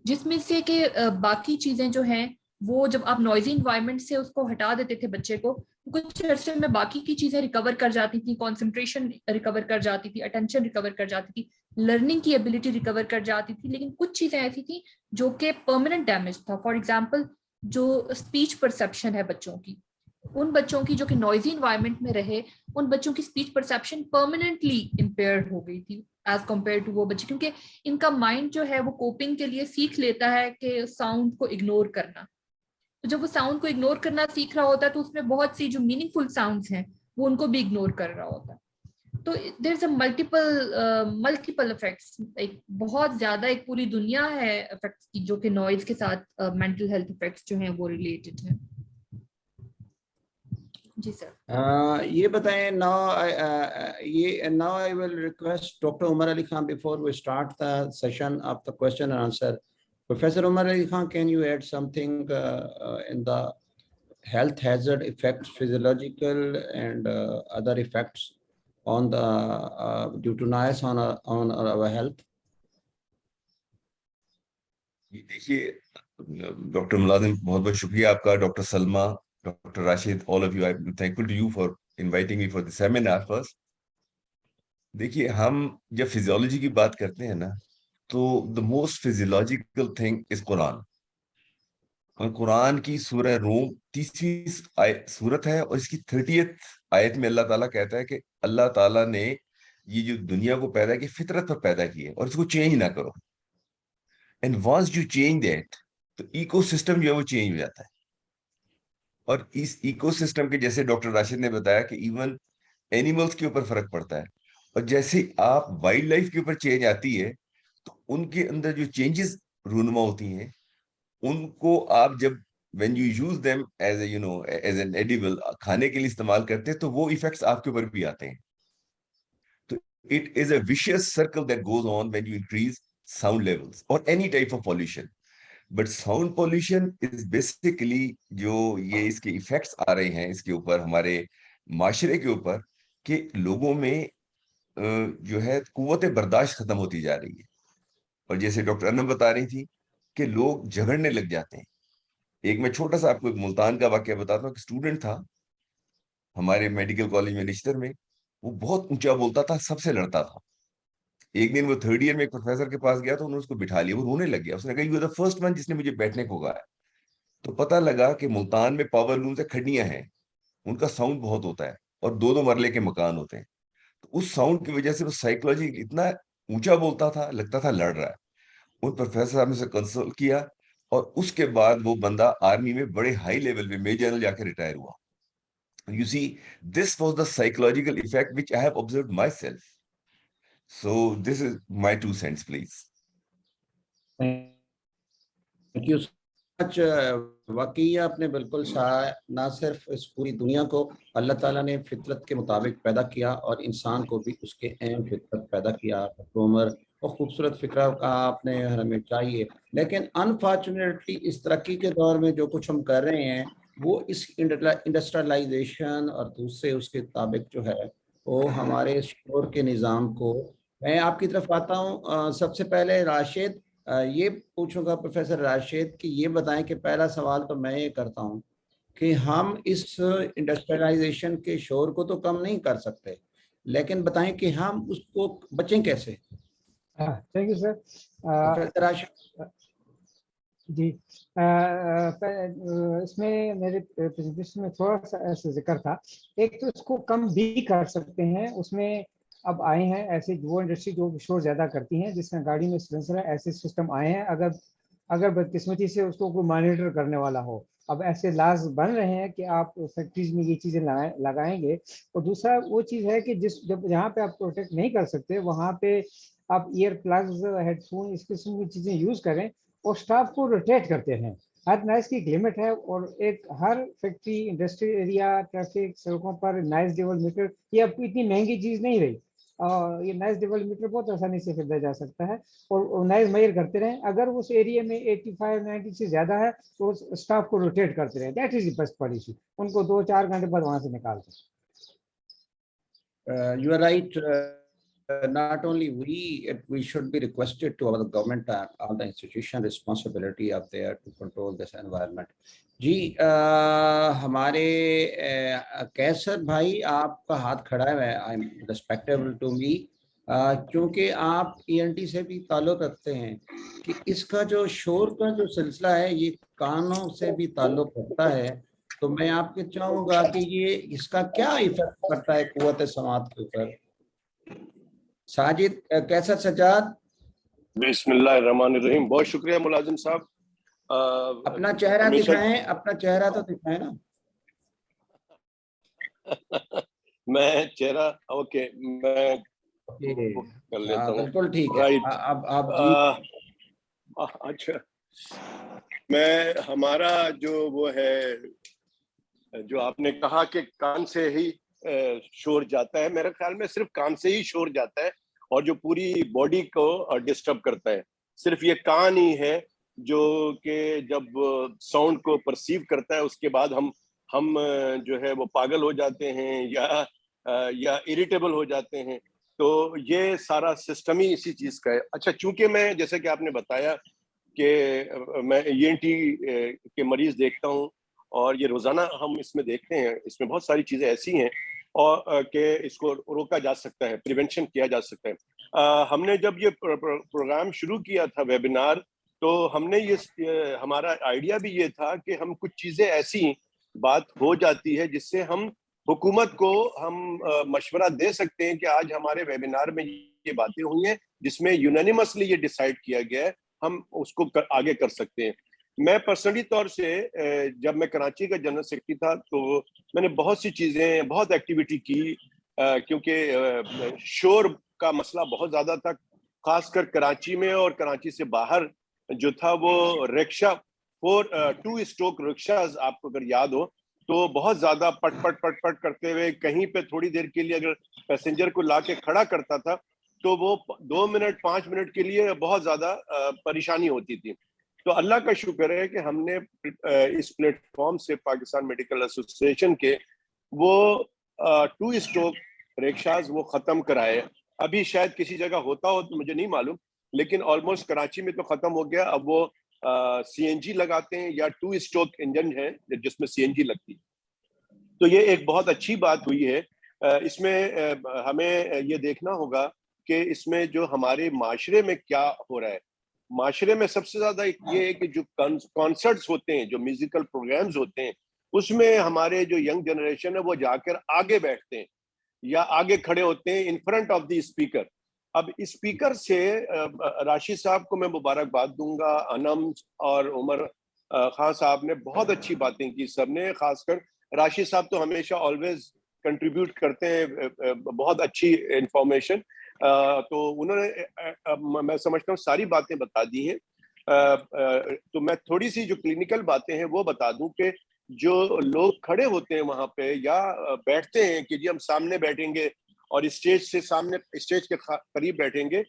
جس میں سے کہ باقی چیزیں جو ہیں وہ جب آپ نوائزی انوائرمنٹ سے اس کو ہٹا دیتے تھے بچے کو, کچھ عرصے میں باقی کی چیزیں ریکور کر جاتی تھیں, کانسنٹریشن ریکور کر جاتی تھی, اٹینشن ریکور کر جاتی تھی, لرننگ کی ایبلٹی ریکور کر جاتی تھی. لیکن کچھ چیزیں ایسی تھیں جو کہ پرماننٹ ڈیمیج تھا. فار ایگزامپل جو اسپیچ پرسیپشن ہے بچوں کی, ان بچوں کی جو کہ نوائزی انوائرمنٹ میں رہے, ان بچوں کی اسپیچ پرسیپشن پرماننٹلی امپیئرڈ ہو گئی تھی ایز کمپیئر ٹو وہ بچے, کیونکہ ان کا مائنڈ جو ہے وہ کوپنگ کے لیے سیکھ لیتا ہے کہ ساؤنڈ کو اگنور کرنا. تو جب وہ ساؤنڈ کو اگنور کرنا سیکھ رہا ہوتا ہے تو اس میں بہت سی جو میننگ فل ساؤنڈس ہیں وہ ان کو بھی اگنور کر رہا ہوتا ہے. تو دیر از اے ملٹیپل افیکٹس, ایک بہت زیادہ ایک پوری دنیا ہے افیکٹس کی جو کہ نوائز کے ساتھ مینٹل ہیلتھ افیکٹس جو ہیں وہ ریلیٹڈ ہیں. جی سر. یہ بتائیں now I will request Dr. Umar Ali Khan before we start the session of the question and answer. Professor Umar Ali Khan, can you add something in the health hazard effects, physiological and other effects on the due to noise on our health? دیکھیے doctor ملازم بہت بہت شکریہ آپ کا, doctor Salma, doctor Rashid, all of you, I'm thankful to you for inviting me for the seminar first. دیکھیے ہم جب فزیولوجی کی بات کرتے ہیں نا تو the most physiological thing is قرآن. اور قرآن کی سورہ روم 30ویں سورت ہے اور اس کی 30th آیت میں اللہ تعالیٰ کہتا ہے کہ اللہ تعالیٰ نے یہ جو دنیا کو پیدا کی فطرت پر پیدا کی ہے اور اس کو چینج نہ کرو. And once you change that, تو ایکو سسٹم جو ہے وہ چینج ہو جاتا ہے. اور اس ایکو سسٹم کے جیسے ڈاکٹر راشد نے بتایا کہ ایون اینیملز کے اوپر فرق پڑتا ہے, اور جیسے آپ وائلڈ لائف کے اوپر چینج آتی ہے تو ان کے اندر جو چینجز رونما ہوتی ہیں ان کو آپ جب when you use them as a as an edible کھانے کے لیے استعمال کرتے ہیں تو وہ ایفیکٹس آپ کے اوپر بھی آتے ہیں. تو it is a vicious circle that goes on when you increase sound levels or any type of pollution. But sound pollution is basically جو یہ اس کے ایفیکٹس آ رہے ہیں اس کے اوپر ہمارے معاشرے کے اوپر کہ لوگوں میں جو ہے قوت برداشت ختم ہوتی جا رہی ہے. اور جیسے ڈاکٹر انم بتا رہی تھی کہ لوگ جھگڑنے لگ جاتے ہیں. ایک میں چھوٹا سا آپ کو ایک ملتان کا واقعہ بتاتا ہوں کہ اسٹوڈنٹ تھا ہمارے میڈیکل کالج میں رجسٹر میں, وہ بہت اونچا بولتا تھا, سب سے لڑتا تھا. ایک دن وہ 3rd ایئر میں ایک پروفیسر کے پاس گیا تو انہوں نے اس کو بٹھا لیا, وہ رونے لگ گیا. اس نے کہا you are the first one جس نے مجھے بیٹھنے کو کہا ہے. تو پتہ لگا کہ ملتان میں پاور لوم سے کھڑیاں ہیں, ان کا ساؤنڈ بہت ہوتا ہے اور 2 مرلے کے مکان ہوتے ہیں. تو اس ساؤنڈ کی وجہ سے وہ سائیکولوجی اتنا اونچا بولتا تھا, لگتا تھا لڑ رہا ہے. ان پروفیسر صاحب نے سے کنسلٹ کیا اور اس کے بعد وہ بندہ آرمی میں بڑے ہائی لیول پہ میجر جنرل جا کے ریٹائر ہوا. You see, this was the psychological effect which I have observed myself. So this is my 2 cents, please. Thank you so much. واقعی آپ نے بالکل نہ صرف اس پوری دنیا کو اللہ تعالیٰ نے فطرت کے مطابق پیدا کیا اور انسان کو بھی اس کے عین فطرت پیدا کیا. عمر اور خوبصورت فکرہ کا آپ نے ہمیں چاہیے, لیکن انفارچونیٹلی اس ترقی کے دور میں جو کچھ ہم کر رہے ہیں وہ اس انڈسٹریلائزیشن اور دوسرے اس کے مطابق جو ہے وہ ہمارے شعور کے نظام کو. میں آپ کی طرف آتا ہوں. سب سے پہلے راشد, یہ پوچھوں گا پروفیسر راشد کہ یہ بتائیں کہ پہلا سوال تو میں یہ کرتا ہوں کہ ہم اس انڈسٹریلائزیشن کے شور کو تو کم نہیں کر سکتے, لیکن بتائیں کہ ہم اس کو بچیں کیسے. Thank you sir. Professor Rashid. جی اس میں میرے پریزنٹیشن میں تھوڑا سا ایسا ذکر تھا. ایک تو اس کو کم بھی کر سکتے ہیں, اس میں اب آئے ہیں ایسے وہ انڈسٹری جو شور زیادہ کرتی ہیں جس میں گاڑی میں سلنسر ہے, ایسے سسٹم آئے ہیں. اگر اگر بدقسمتی سے اس کو کوئی مانیٹر کرنے والا ہو. اب ایسے لاز بن رہے ہیں کہ آپ فیکٹریز میں یہ چیزیں لگائیں گے. اور دوسرا وہ چیز ہے کہ جہاں پہ آپ پروٹیکٹ نہیں کر سکتے وہاں پہ آپ ایئر پلگز، ہیڈ فون، اس قسم کی چیزیں یوز کریں اور اسٹاف کو روٹیٹ کرتے ہیں. ہر نائز کی ایک لمٹ ہے، اور ایک ہر فیکٹری، انڈسٹری ایریا، ٹریفک، سڑکوں پر نائز لیول میٹر یہ اب اتنی مہنگی چیز نہیں رہی. یہ نائز لیول میٹر بہت آسانی سے خریدا جا سکتا ہے، اور نائز میئر کرتے رہیں. اگر اس ایریا میں 85 90 سے زیادہ ہے تو اسٹاف کو روٹیٹ کرتے رہیں. That is the best policy. ان کو 2-4 گھنٹے بعد وہاں سے نکال دیں. You are right. Not only we should be requested to our government and all the institution responsibility up there to control this environment. جی ہمارے کیسر بھائی آپ کا ہاتھ کھڑا ہے. I'm respectable to me کیونکہ آپ ENT سے بھی تعلق رکھتے ہیں کہ اس کا جو شور کا جو سلسلہ ہے یہ کانوں سے بھی تعلق رکھتا ہے. تو میں آپ کے چاہوں گا کہ یہ اس کا کیا ایفیکٹ کرتا ہے قوت سماعت کے اوپر. ساجد کیسر سجاد. بسم اللہ الرحمن الرحیم. بہت شکریہ ملازم صاحب. اپنا چہرہ دکھائیں، اپنا چہرہ تو دکھائیں نا. میں چہرہ اوکے میں کر لیتا ہوں. بالکل ٹھیک ہے. رائٹ. اب آپ جی. اچھا میں ہمارا جو وہ ہے جو آپ نے کہا کہ کان سے ہی شور جاتا ہے، میرے خیال میں صرف کان سے ہی شور جاتا ہے اور جو پوری باڈی کو ڈسٹرب کرتا ہے صرف یہ کان ہی ہے جو کہ جب ساؤنڈ کو پرسیو کرتا ہے اس کے بعد ہم جو ہے وہ پاگل ہو جاتے ہیں یا اریٹیبل ہو جاتے ہیں. تو یہ سارا سسٹم ہی اسی چیز کا ہے. اچھا چونکہ میں جیسے کہ آپ نے بتایا کہ میں ENT کے مریض دیکھتا ہوں اور یہ روزانہ ہم اس میں دیکھتے ہیں، اس میں بہت ساری چیزیں ایسی ہیں اور کہ اس کو روکا جا سکتا ہے، پریونشن کیا جا سکتا ہے. ہم نے جب یہ پروگرام شروع کیا تھا ویبینار تو ہم نے یہ ہمارا آئیڈیا بھی یہ تھا کہ ہم کچھ چیزیں ایسی بات ہو جاتی ہے جس سے ہم حکومت کو ہم مشورہ دے سکتے ہیں کہ آج ہمارے ویبینار میں یہ باتیں ہوئی ہیں جس میں یونانیمسلی یہ ڈیسائیڈ کیا گیا ہے، ہم اس کو آگے کر سکتے ہیں. میں پرسنلی طور سے جب میں کراچی کا جنرل سیکرٹری تھا تو میں نے بہت سی چیزیں، بہت ایکٹیویٹی کی کیونکہ شور کا مسئلہ بہت زیادہ تھا، خاص کر کراچی میں. اور کراچی سے باہر جو تھا وہ رکشا 2 اسٹروک رکشاز آپ کو اگر یاد ہو تو بہت زیادہ پٹ پٹ پٹ پٹ کرتے ہوئے کہیں پہ تھوڑی دیر کے لیے اگر پیسنجر کو لا کے کھڑا کرتا تھا تو وہ 2 منٹ 5 منٹ کے لیے بہت زیادہ پریشانی ہوتی تھی. تو اللہ کا شکر ہے کہ ہم نے اس پلیٹ فارم سے پاکستان میڈیکل ایسوسی ایشن کے وہ 2 اسٹروک رکشاز وہ ختم کرائے. ابھی شاید کسی جگہ ہوتا ہو تو مجھے نہیں معلوم، لیکن آلموسٹ کراچی میں تو ختم ہو گیا. اب وہ CNG لگاتے ہیں یا 2 اسٹروک انجن ہے جس میں CNG لگتی. تو یہ ایک بہت اچھی بات ہوئی ہے. اس میں ہمیں یہ دیکھنا ہوگا کہ اس میں جو ہمارے معاشرے میں کیا ہو رہا ہے. معاشرے میں سب سے زیادہ یہ ہے کہ جو کانسرٹس ہوتے ہیں، جو میوزیکل پروگرامز ہوتے ہیں، اس میں ہمارے جو ینگ جنریشن ہے وہ جا کر آگے بیٹھتے ہیں یا آگے کھڑے ہوتے ہیں in front of the speaker. اب اسپیکر سے راشد صاحب کو میں مبارکباد دوں گا، انم اور عمر خان صاحب نے بہت اچھی باتیں کی. سب نے، خاص کر راشد صاحب تو ہمیشہ آلویز کنٹریبیوٹ کرتے ہیں بہت اچھی انفارمیشن. تو انہوں نے میں سمجھتا ہوں ساری باتیں بتا دی ہیں. تو میں تھوڑی سی جو کلینکل باتیں ہیں وہ بتا دوں کہ جو لوگ کھڑے ہوتے ہیں وہاں پہ یا بیٹھتے ہیں کہ جی ہم سامنے بیٹھیں گے اور اسٹیج کے قریب بیٹھیں گے.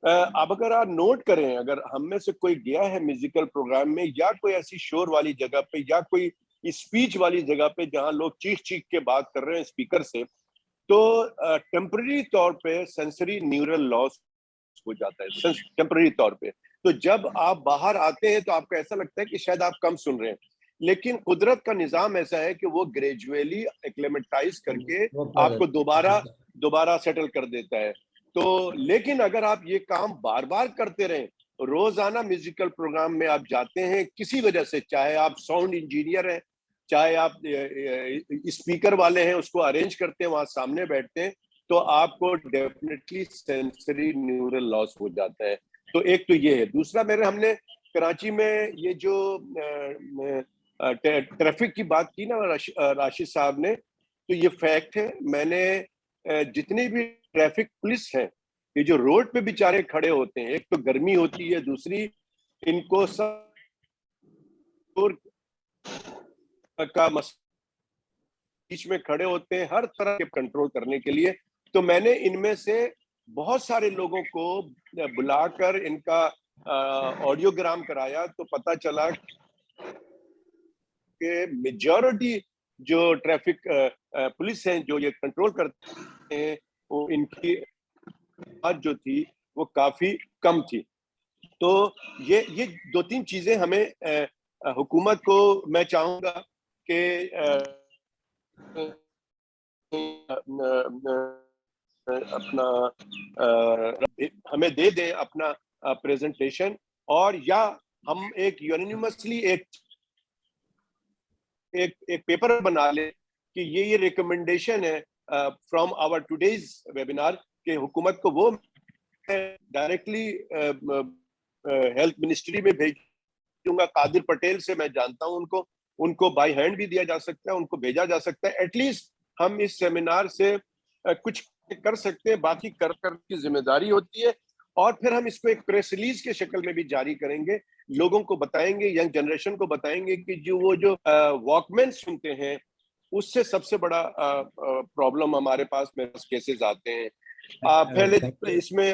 اب اگر آپ نوٹ کریں، اگر ہم میں سے کوئی گیا ہے میوزیکل پروگرام میں یا کوئی ایسی شور والی جگہ پہ یا کوئی اسپیچ والی جگہ پہ جہاں لوگ چیخ کے بات کر رہے ہیں اسپیکر سے، تو ٹیمپرری طور پہ سینسری نیورل لاس ہو جاتا ہے ٹیمپرری طور پہ. تو جب آپ باہر آتے ہیں تو آپ کو ایسا لگتا ہے کہ شاید آپ کم سن رہے ہیں، لیکن قدرت کا نظام ایسا ہے کہ وہ گریجویلی ایکلیمیٹائز کر کے آپ کو دوبارہ سیٹل کر دیتا ہے. تو لیکن اگر آپ یہ کام بار بار کرتے رہیں، روزانہ میوزیکل پروگرام میں آپ جاتے ہیں کسی وجہ سے، چاہے آپ ساؤنڈ انجینئر ہیں، چاہے آپ اسپیکر والے ہیں، اس کو ارینج کرتے ہیں، وہاں سامنے بیٹھتے ہیں، تو آپ کو ڈیفینیٹلی سینسری نیورل لاس ہو جاتا ہے. تو ایک تو یہ ہے. دوسرا ہم نے کراچی میں یہ جو ٹریفک کی بات کی نا راشد صاحب نے، تو یہ فیکٹ ہے. میں نے جتنی بھی ٹریفک پولیس ہیں، یہ جو روڈ پہ بیچارے کھڑے ہوتے ہیں، ایک تو گرمی ہوتی ہے، دوسری ان کو کا بیچ میں کھڑے ہوتے ہیں ہر طرح کے کنٹرول کرنے کے لیے. تو میں نے ان میں سے بہت سارے لوگوں کو بلا کر ان کا آڈیوگرام کرایا، تو پتہ چلا کہ میجورٹی جو ٹریفک پولیس ہیں جو یہ کنٹرول کرتے ہیں، وہ ان کی بات جو تھی وہ کافی کم تھی. تو یہ 2-3 چیزیں ہمیں حکومت کو میں چاہوں گا کہ اپنا ہمیں دے دیں اپنا پریزنٹیشن، اور یا ہم ایک یونینیمسلی ایک پیپر بنا لیں کہ یہ ریکمنڈیشن ہے فرام آور ٹوڈیز ویبینار، کہ حکومت کو وہ ڈائریکٹلی ہیلتھ منسٹری میں بھیجوں گا. قادر پٹیل سے میں جانتا ہوں ان کو بائی ہینڈ بھی دیا جا سکتا ہے، ان کو بھیجا جا سکتا ہے. ایٹ لیسٹ ہم اس سیمینار سے کچھ کر سکتے ہیں، باقی کر کی ذمہ داری ہوتی ہے. اور پھر ہم اس کو ایک پریس ریلیز کے شکل میں بھی جاری کریں گے، لوگوں کو بتائیں گے، ینگ جنریشن کو بتائیں گے کہ وہ جو واک مین سنتے ہیں، اس سے سب سے بڑا پرابلم ہمارے پاس کیسز آتے ہیں. پہلے اس میں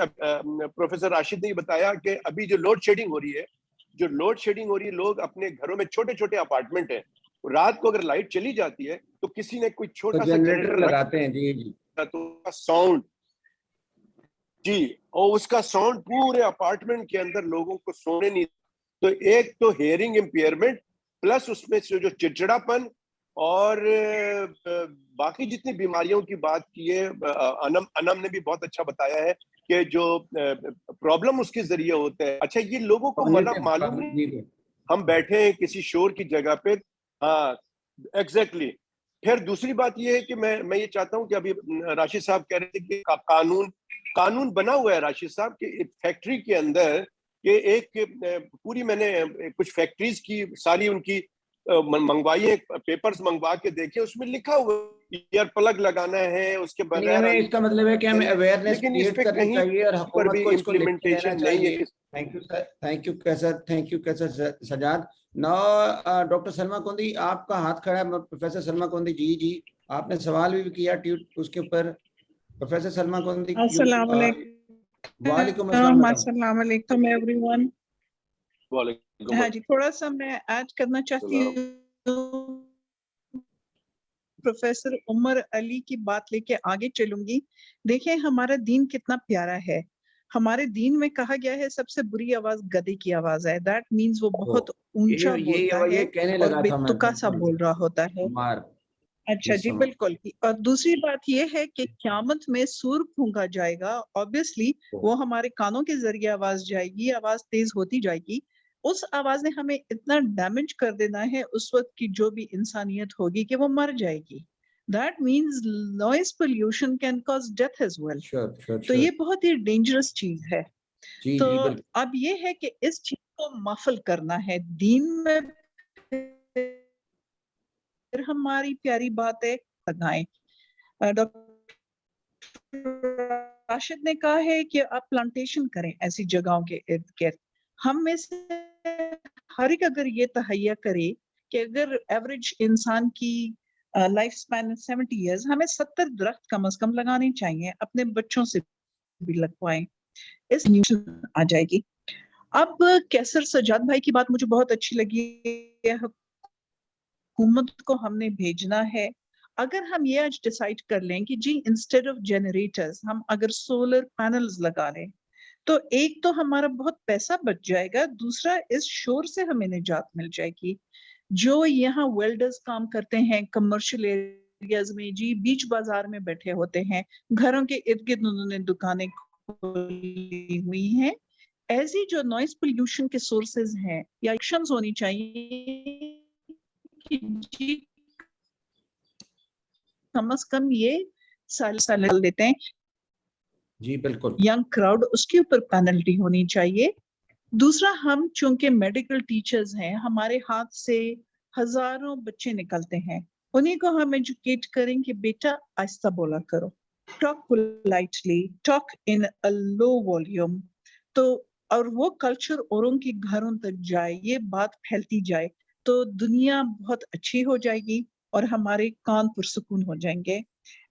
پروفیسر راشد نے بتایا کہ ابھی جو لوڈ شیڈنگ ہو رہی ہے، لوگ اپنے گھروں میں چھوٹے چھوٹے اپارٹمنٹ ہیں، رات کو اگر لائٹ چلی جاتی ہے تو کسی نے کوئی چھوٹا سا جنریٹر لگاتے ہیں. جی تو ساؤنڈ، جی، اور اس کا ساؤنڈ پورے اپارٹمنٹ کے اندر لوگوں کو سونے نہیں. تو ایک تو ہیئرنگ امپیئرمنٹ، پلس اس میں سے جو چڑچڑا پن اور باقی جتنی بیماریوں کی بات کی ہے، انم نے بھی بہت اچھا بتایا ہے کہ جو پرابلم اس کے ذریعے ہوتا ہے. اچھا، یہ لوگوں کو معلوم نہیں، ہم بیٹھے ہیں کسی شور کی جگہ پہ. ہاں ایگزیکٹلی. پھر دوسری بات یہ ہے کہ میں یہ چاہتا ہوں کہ ابھی راشد صاحب کہہ رہے تھے کہ قانون بنا ہوا ہے راشد صاحب، کہ فیکٹری کے اندر کہ ایک پوری، میں نے کچھ فیکٹریز کی ساری ان کی منگوائی ہے، پیپرز منگوا کے دیکھے، اس میں لکھا ہوا ایئر پلگ لگانا ہے، اس کے بغیر اس کا مطلب ہے کہ ہمیں اویئرنیس کریٹ کرنی چاہیے اور حکومت کو اس کو لکھ لینا چاہیے. تھینک یو کیسر سجاد. ناؤ ڈاکٹر سلما کوندی، آپ کا ہاتھ کھڑا ہے. پروفیسر سلما کوندی، جی آپ نے سوال بھی کیا اس کے اوپر. پروفیسر سلما کوندی. السلام علیکم. وعلیکم السلام. السلام علیکم ایوری ون. ہاں جی، تھوڑا سا میں ایڈ کرنا چاہتی ہوں. پروفیسر عمر علی کی بات لے کے آگے چلوں گی. دیکھیں ہمارا دین کتنا پیارا ہے. ہمارے دین میں کہا گیا ہے سب سے بری آواز گدے کی آواز ہے. دیٹ مینز وہ بہت اونچا بولتا ہے اور بے تکا سا بول رہا ہوتا ہے. اچھا جی، بالکل. اور دوسری بات یہ ہے کہ قیامت میں سور پھونکا جائے گا. obviously وہ ہمارے کانوں کے ذریعے آواز جائے گی، آواز تیز ہوتی جائے گی. اس آواز نے ہمیں اتنا ڈیمیج کر دینا ہے اس وقت کی جو بھی انسانیت ہوگی کہ وہ مر جائے گی. That means noise pollution can cause death as well. تو یہ بہت ہی ڈینجرس چیز ہے. تو اب یہ ہے کہ اس چیز کو مفل کرنا ہے دین میں. پھر ہماری پیاری باتیں لگائیں. ڈاکٹر راشد نے کہا ہے کہ آپ پلانٹیشن کریں ایسی جگہوں کے ارد گرد. ہم میں سے ہر ایک اگر یہ تہیا کرے کہ اگر ایوریج انسان کی لائف سپین 70 ایئرز، ہمیں 70 درخت کم از کم لگانے چاہیے. اپنے بچوں سے بھی لگوائیں، اس نیوز آ جائے گی. اب کیسر سجاد بھائی کی بات مجھے بہت اچھی لگی. حکومت کو ہم نے بھیجنا ہے. اگر ہم یہ آج ڈیسائیڈ کر لیں کہ جی انسٹیڈ آف جنریٹرز ہم اگر سولر پینلز لگا لیں، تو ایک تو ہمارا بہت پیسہ بچ جائے گا، دوسرا اس شور سے ہمیں نجات مل جائے گی. جو یہاں ویلڈرز کام کرتے ہیں کمرشل ایریاز میں، جی بیچ بازار میں بیٹھے ہوتے ہیں، گھروں کے ارد گرد انہوں نے دکانیں کھولی ہوئی ہیں. ایسی جو نوائز پولیوشن کے سورسز ہیں یا ایکشنز ہونی چاہیے کہ جی کم از کم یہ سال دیتے ہیں. جی بالکل. ینگ کراؤڈ، اس کے اوپر پینلٹی ہونی چاہیے. दूसरा, हम चूंकि मेडिकल टीचर्स हैं, हमारे हाथ से हजारों बच्चे निकलते हैं, उन्हीं को हम एजुकेट करें कि बेटा आहिस्ता बोला करो, talk politely, talk in a low volume, तो और वो कल्चर औरों के घरों तक जाए, ये बात फैलती जाए, तो दुनिया बहुत अच्छी हो जाएगी और हमारे कान पुरसुकून हो जाएंगे.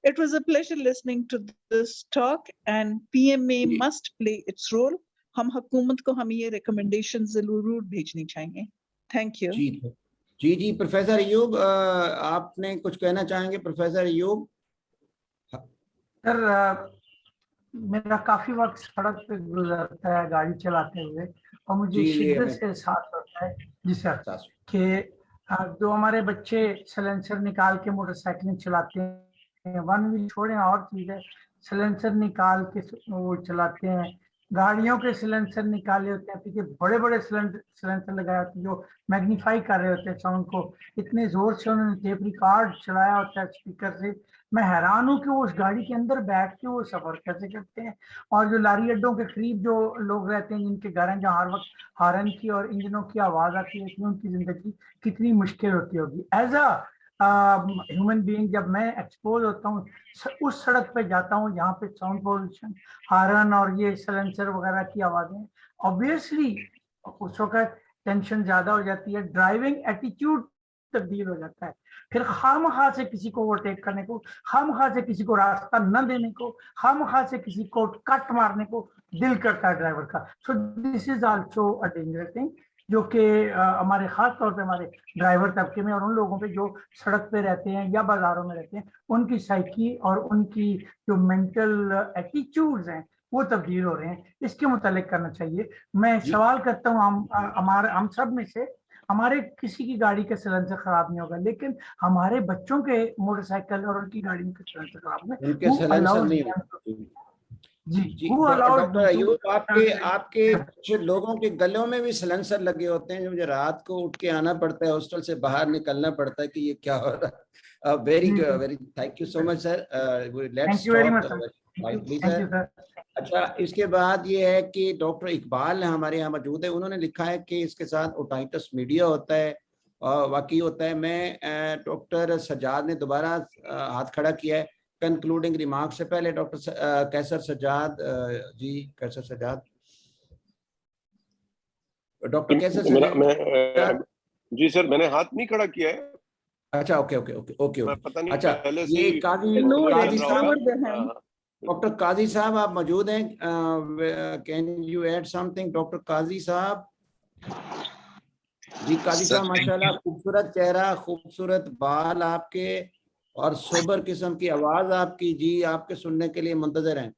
It was a pleasure listening to this talk and PMA must play its role. हम हुकूमत को हम ये रिकमेंडेशन जरूर भेजनी चाहिए. Thank you. जी प्रोफेसर अयूब, आपने कुछ कहना चाहेंगे? प्रोफेसर अयूब. सर, मेरा काफी वक्त सड़क पे गुजरता है गाड़ी चलाते हुए, और मुझे शिद्दत से एहसास होता है जी सर कि जो हमारे बच्चे सिलेंसर निकाल के मोटरसाइकिल चलाते हैं, वन व्हील छोड़ें और चीज है, सिलेंसर निकाल के वो चलाते हैं, गाड़ियों के सिलेंसर निकाले होते हैं, पीछे बड़े बड़े सिलेंसर लगाए होते हैं जो मैग्नीफाई कर रहे होते हैं साउंड को, इतने जोर से उन्होंने टेप रिकॉर्ड चलाया होता है स्पीकर से. मैं हैरान हूँ कि वो उस गाड़ी के अंदर बैठ के वो सफर कैसे करते हैं. और जो लारी अड्डों के करीब जो लोग रहते हैं, जिनके घर हैं जहाँ हर वक्त हॉर्न की और इंजनों की आवाज आती है, इसमें उनकी जिंदगी कितनी मुश्किल होती होगी. एज अ ह्यूमन बीइंग जब मैं एक्सपोज होता हूँ, उस सड़क पे जाता हूँ जहाँ पे साउंड पोल्यूशन, हॉर्न और ये सिलेंसर वगैरह की आवाजें, ऑब्वियसली उस वक्त टेंशन ज्यादा हो जाती है, ड्राइविंग एटीट्यूड तब्दील हो जाता है, फिर खामखा से किसी को ओवरटेक करने को, खामखा से किसी को रास्ता न देने को, खामखा से किसी को कट मारने को दिल करता है ड्राइवर का. So this is also a dangerous thing, जो कि हमारे खास तौर पे हमारे ड्राइवर तबके में और उन लोगों पे जो सड़क पे रहते हैं या बाजारों में रहते हैं, उनकी साइकी और उनकी जो मेंटल एटीट्यूड्स हैं वो तब्दील हो रहे हैं. इसके मुतालिक करना चाहिए. मैं सवाल करता हूँ हम सब में से, हमारे किसी की गाड़ी का सिलेंसर खराब नहीं होगा, लेकिन हमारे बच्चों के मोटरसाइकिल और उनकी गाड़ी के सिलेंसर खराब है, उनके सिलेंसर नहीं जी. डॉक्टर अयूब, आपके कुछ लोगों के गलों में भी सिलेंसर लगे होते हैं, जो मुझे रात को उठ के आना पड़ता है, हॉस्टल से बाहर निकलना पड़ता है कि ये क्या हो रहा है. Very thank you so much sir. Let's stop. अच्छा, इसके बाद ये है कि डॉक्टर इकबाल हमारे यहाँ मौजूद है. उन्होंने लिखा है कि इसके साथ ओटाइटिस मीडिया होता है और वाकई होता है. मैं डॉक्टर सजाद ने दोबारा हाथ खड़ा किया है. कंक्लूडिंग रिमार्क से पहले डॉक्टर कैसर सजाद जी. कैसर सजाद, डॉक्टर कैसर सजाद. जी सर, मैंने हाथ नहीं खड़ा किया है. अच्छा, ओके. पता नहीं, अच्छा, ये काजी साहब, डॉक्टर काजी साहब आप मौजूद हैं? Can you add something doctor Qazi साहब? जी काजी साहब, माशाल्लाह खूबसूरत चेहरा, खूबसूरत बाल आपके और सोबर किस्म की आवाज आपकी. जी, आपके सुनने के लिए मुंतजर हैं.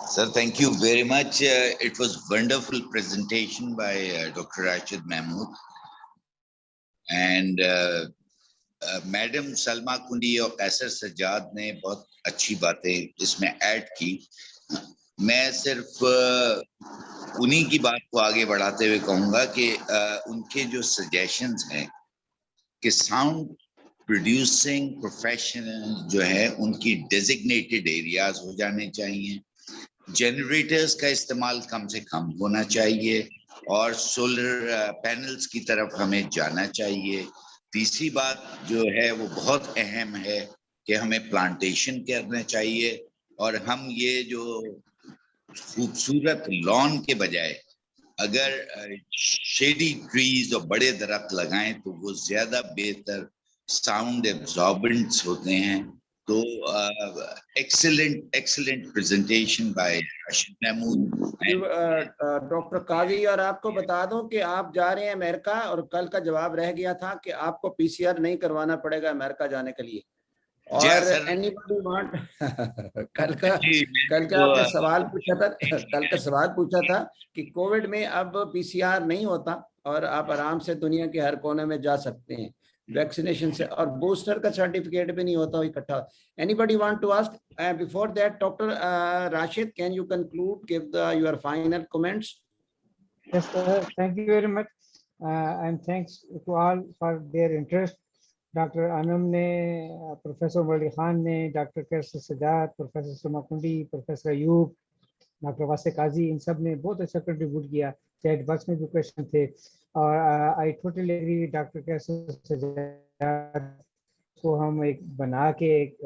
Sir, thank you very much. It was wonderful presentation by Dr. Rashid Mahmood and madam Salma कुंडी और कैसर सजाद ने बहुत अच्छी बातें इसमें ऐड की. मैं सिर्फ उन्हीं की बात को आगे बढ़ाते हुए कहूँगा कि उनके जो सजेशंस हैं कि साउंड प्रोड्यूसिंग प्रोफेशनल जो है उनकी डेजिग्नेटेड एरियाज हो जाने चाहिए, जनरेटर्स का इस्तेमाल कम से कम होना चाहिए और सोलर पैनल्स की तरफ हमें जाना चाहिए. तीसरी बात जो है वो बहुत अहम है कि हमें प्लांटेशन करना चाहिए और हम ये जो खूबसूरत लॉन के बजाय अगर शेडी ट्रीज और बड़े दरख्त लगाएं तो वो ज्यादा बेहतर साउंड एब्जॉर्बेंट्स होते हैं. तो excellent presentation by Rashid Mahmood. Doctor Qazi, और आपको बता दूं कि आप जा रहे हैं अमेरिका, और कल का जवाब रह गया था कि आपको पीसीआर नहीं करवाना पड़ेगा अमेरिका जाने के लिए. और एनीबॉडी वांट कल का आपने सवाल पूछा था, कल का सवाल पूछा था कि कोविड में अब पीसीआर नहीं होता और आप आराम से दुनिया के हर कोने में जा सकते हैं वैक्सीनेशन से, और बूस्टर का सर्टिफिकेट भी नहीं होता इकट्ठा. Anybody want to ask before that? Doctor Rashid, can you conclude, give your final comments? Yes, sir. Thank you very much, and thanks to all for their interest. Doctor आनम ने, professor वली खान ने, doctor कैसर Sajjad, professor Salma कुंडी, professor Ayub, doctor वासे काजी, इन सब ने बहुत अच्छा contribute किया। Chat box में भी क्वेश्चन थे और I totally agree with doctor Qaiser को हम एक बना के एक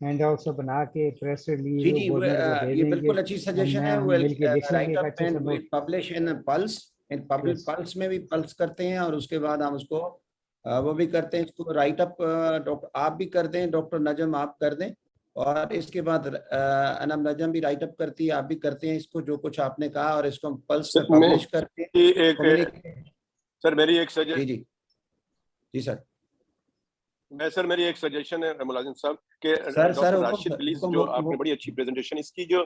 हैंड आउट से बना के प्रेस रिलीज जी जी गवर्नमेंट को दे ये देंगे। बिल्कुल अच्छी सजेशन है। हम विल मिलके लिख लेंगे राइट एक अप अच्छे से and will publish in pulse, in public Yes. Pulse में भी पल्स करते हैं और उसके बाद हम उसको वो भी करते हैं, इसको राइट अप डॉक्टर आप भी कर दें, डॉक्टर नजम आप कर दें, और इसके बाद अनम नजम भी राइट अप करती है, आप भी करते हैं इसको, जो कुछ आपने कहा, और इसको हम पल्स में पब्लिश करते हैं। सर मेरी एक जी जी जी सर। सर मेरी एक सजेशन है मुलाजिम साहब कि सर डॉक्टर राशिद प्लीज, जो आपने बड़ी अच्छी प्रेजेंटेशन इसकी, जो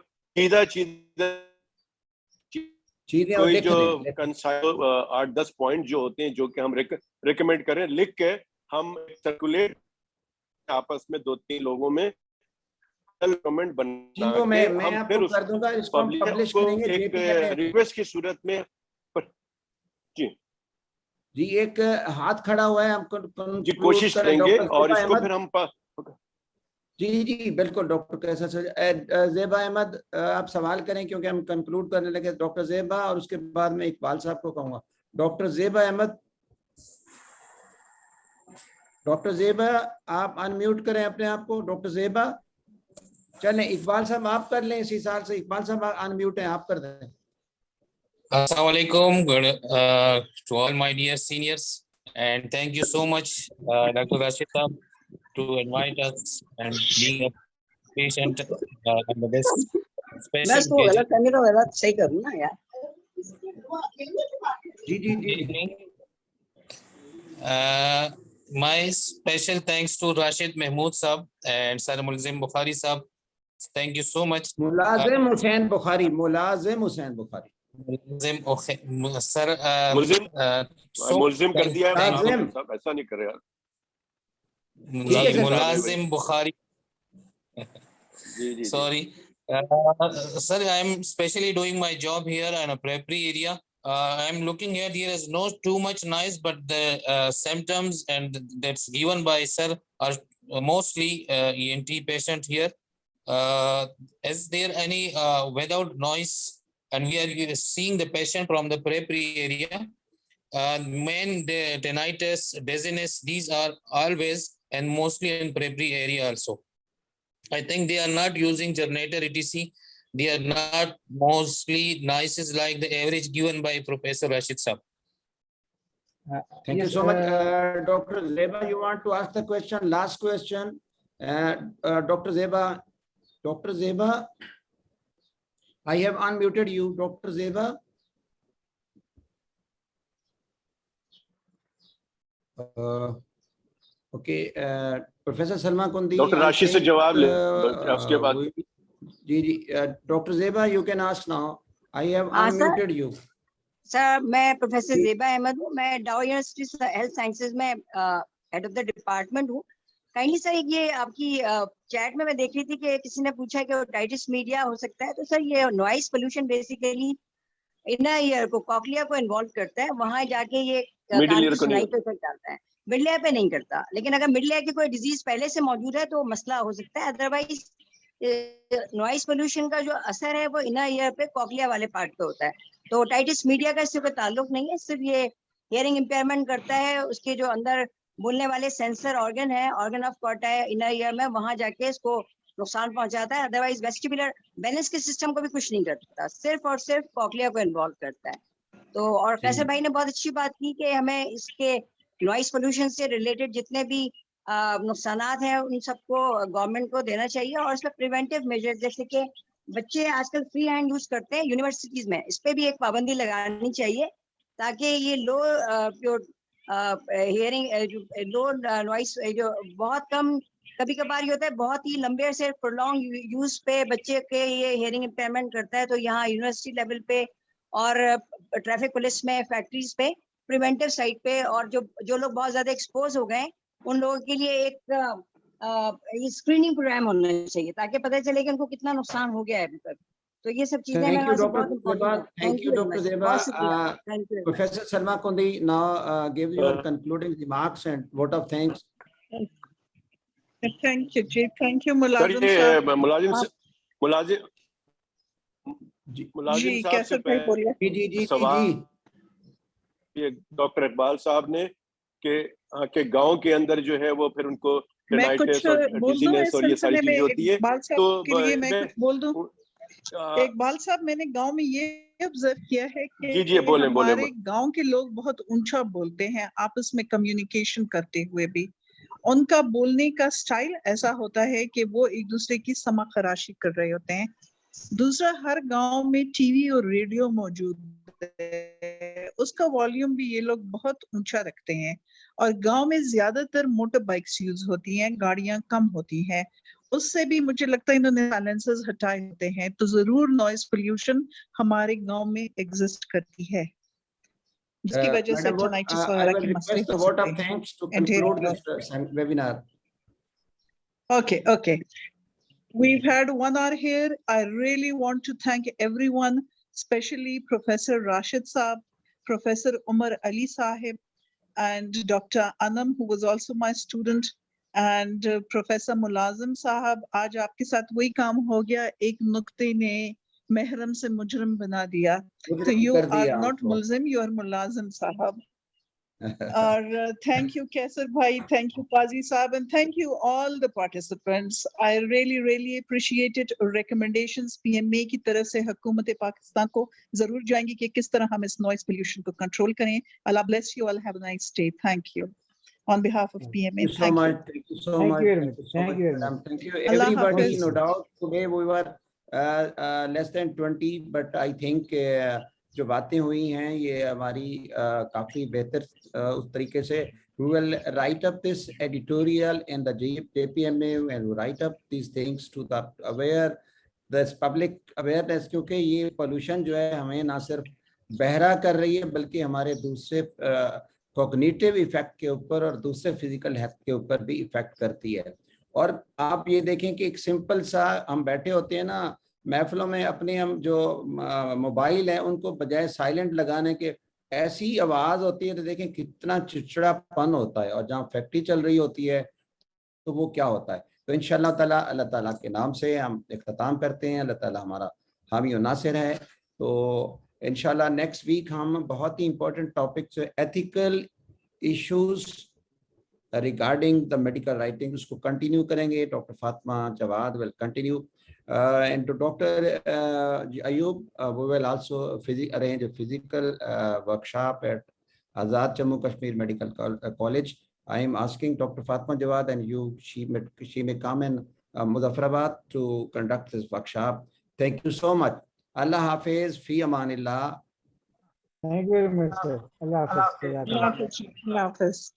चीजें कोई जो कंसाइज 8-10 पॉइंट जो होते हैं जो कि हम रिकमेंड करें, लिख के हम सर्कुलेट आपस में 2-3 लोगों में कमेंट बना के मैं हम आपको कर दूंगा, इसको हम पब्लिश करेंगे एक रिक्वेस्ट की सूरत में। जी एक हाथ खड़ा हुआ है, हम जी कोशिश करेंगे और इसको फिर हम जी जी बिल्कुल। डॉक्टर कैसा सर ज़ेबा अहमद आप सवाल करें क्योंकि हम कंक्लूड करने लगे। डॉक्टर ज़ेबा और उसके बाद में इकबाल साहब को कहूँगा। डॉक्टर ज़ेबा अहमद, डॉक्टर ज़ेबा आप अनम्यूट करें अपने आप को। डॉक्टर ज़ेबा चलें, इकबाल साहब आप कर लें इसी साल से। इकबाल साहब अनम्यूट हैं, आप कर दें। Assalamu alaikum, to all my dear seniors, and thank you so much, Dr. Rashid Saab, to invite us and being a patient and the best special patient. My special thanks to Rashid Mahmood Saab and Sir Mulzim Bukhari Saab. Thank you so much. मुलाजिम हुसैन बुखारी, मुलाजिम Hussain Bukhari. Sir मुल्जिम कर दिया है साहब, ऐसा नहीं करे यार। मुलाजिम Bukhari, sorry sir, I am specially doing my job here in a prep-free area. I am looking here, there is no too much noise, but the symptoms and that's given by sir are mostly ENT patient here. Is there any without noise? And we are seeing the patient from the periphery area. Main the tinnitus, dizziness, these are always and mostly in periphery area also. I think they are not using generator etc. They are not mostly noises like the average given by Professor Rashid Saab. Thank you so much. Dr. Zeba, you want to ask the question? Last question. Dr. Zeba. Dr. Zeba, I have unmuted you. Dr. Zeba. Okay. Professor Salma Kundi. Dr. Rashid से जवाब ले उसके बाद। जी जी Dr. Zeba, you can ask now. I have unmuted you. Sir मैं professor Zeba Ahmad हूँ, मैं डाउ university health sciences में हेड ऑफ द डिपार्टमेंट हूँ। काइंडली सर ये आपकी चैट में मैं देख रही थी कि किसी ने पूछा कि ओटाइटिस मीडिया हो सकता है, तो सर ये noise pollution basically inner ear को, कॉक्लिया को इन्वॉल्व करता है, वहां जाके ये कान की सुनाई पे इफेक्ट डालता है, मिड लेयर पे नहीं करता। लेकिन अगर मिड लेयर की कोई डिजीज पहले से मौजूद है तो मसला हो सकता है, अदरवाइज नॉइस पोल्यूशन का जो असर है वो इनर ईयर पे कॉक्लिया वाले पार्ट पे होता है। तो ओटाइटिस मीडिया का इससे कोई ताल्लुक नहीं है, सिर्फ ये हियरिंग इम्पेयरमेंट करता है, उसके जो अंदर बोलने वाले सेंसर ऑर्गन है, ऑर्गन ऑफ कॉर्टा है इनर ईयर में, वहां जाके इसको नुकसान पहुंचाता है। अदरवाइज वेस्टिबुलर बैलेंस के सिस्टम को भी कुछ नहीं करता, सिर्फ और सिर्फ कॉक्लिया को इन्वॉल्व करता है। तो और कैसर भाई ने बहुत अच्छी बात की कि हमें इसके नॉइस पोल्यूशन से रिलेटेड जितने भी नुकसानात हैं उन सबको गवर्नमेंट को देना चाहिए, और इसमें प्रिवेंटिव मेजर जैसे कि बच्चे आजकल फ्री हैंड यूज करते हैं यूनिवर्सिटीज में, इस पे भी एक पाबंदी लगानी चाहिए ताकि ये लो हियरिंग लो नॉइस जो बहुत कम कभी कभार ये होता है, बहुत ही लंबे से प्रोलॉन्ग यूज पे बच्चे के ये हियरिंग इम्पेयरमेंट करता है। तो यहाँ यूनिवर्सिटी लेवल पे और ट्रैफिक पुलिस में, फैक्ट्रीज पे, प्रिवेंटिव साइड पे, और जो लोग बहुत ज्यादा एक्सपोज हो गए उन लोगों के लिए एक स्क्रीनिंग प्रोग्राम होना चाहिए ताकि पता चले कि उनको कितना नुकसान हो गया है अभी तक। तो ये सब चीजें Thank you, Dr. Zeba. Professor Salma Kundi now gives your concluding remarks and vote of thanks. Thank you, Chief. Thank you, मुलाजिम साहब। मुलाजिम साहब से कैसर सवाल ये डॉक्टर इकबाल साहब ने कि गांव के अंदर जो है वो फिर उनको टेनाइटिस और डिजीनेस और ये सारी चीजें होती है, तो मैं कुछ बोल दूं। इकबाल साहब, मैंने गांव में ये ऑब्जर्व किया है कि हमारे गांव के लोग बहुत ऊंचा बोलते हैं आपस में कम्युनिकेशन करते हुए भी। उनका बोलने का स्टाइल ऐसा होता है कि वो एक दूसरे की समा खराशी कर रहे होते हैं। दूसरा, हर गांव में टीवी और रेडियो मौजूद है, उसका वॉल्यूम भी ये लोग बहुत ऊंचा रखते हैं। और गांव में ज्यादातर मोटर बाइक्स यूज होती हैं, गाड़ियां कम होती हैं, उससे भी मुझे लगता है इन्होंने साइलेंसर्स हटाए होते हैं, तो जरूर नॉइज पोल्यूशन हमारे गांव में एग्जिस्ट करती है, जिसकी वजह से tinnitus वगैरह के मसले हो सकते हैं। Okay. We've had 1 hour here. I really want to thank everyone, especially Professor Rashid Saab, Professor Umar Ali Sahib, and Dr. Anam, who was also my student, and Professor Mulazim Sahab. आज आपके साथ वही काम हो गया, एक नुक्ते ने महरम से मुजरम बना दिया। So you are not Mulzim, you are Mulazim Sahab. और thank you Kaisar bhai, thank you Qazi Saab, and thank you all the participants. I really appreciate it. Recommendations PMA की तरफ से हुकूमत पाकिस्तान को जरूर जाएंगी कि किस तरह हम इस noise pollution को control करें। Allah bless you all. Have a nice day. Thank you. On behalf of PMA, thank you so much. Thank you everybody. No doubt today we were less than 20, but I think जो बातें हुई हैं ये हमारी काफी बेहतर उस तरीके से we will write up this editorial in the JPMA and write up these things to the aware this public awareness, क्योंकि ये pollution जो है हमें ना सिर्फ बहरा कर रही है बल्कि हमारे दूसरे कॉग्निटिव इफेक्ट के ऊपर और दूसरे फिजिकल हेल्थ के ऊपर भी इफेक्ट करती है। और आप ये देखें कि एक सिंपल सा हम बैठे होते हैं ना महफिलों में, अपने हम जो मोबाइल है उनको बजाय साइलेंट लगाने के ऐसी आवाज होती है तो देखें कितना चिड़चिड़ापन होता है, और जहाँ फैक्ट्री चल रही होती है तो वो क्या होता है। तो इंशाअल्लाह ताला अल्लाह ताला के नाम से हम इख्तिताम करते हैं। अल्लाह ताला हमारा हामी और नासिर है। तो इंशाअल्लाह नेक्स्ट वीक हम बहुत ही इंपॉर्टेंट टॉपिक जो ethical issues regarding the medical writing उसको कंटिन्यू करेंगे। Doctor Fatima Jawad will continue and to Dr. Ayub, we will also arrange a physical workshop at Azad Jammu Kashmir Medical College. I am asking Dr. Fatima Jawad and you, she may come in Muzaffarabad to conduct this workshop. Thank you so much. Allah Hafiz, Fi Amanillah. Thank you very much, sir. Allah Hafiz. Allah Hafiz.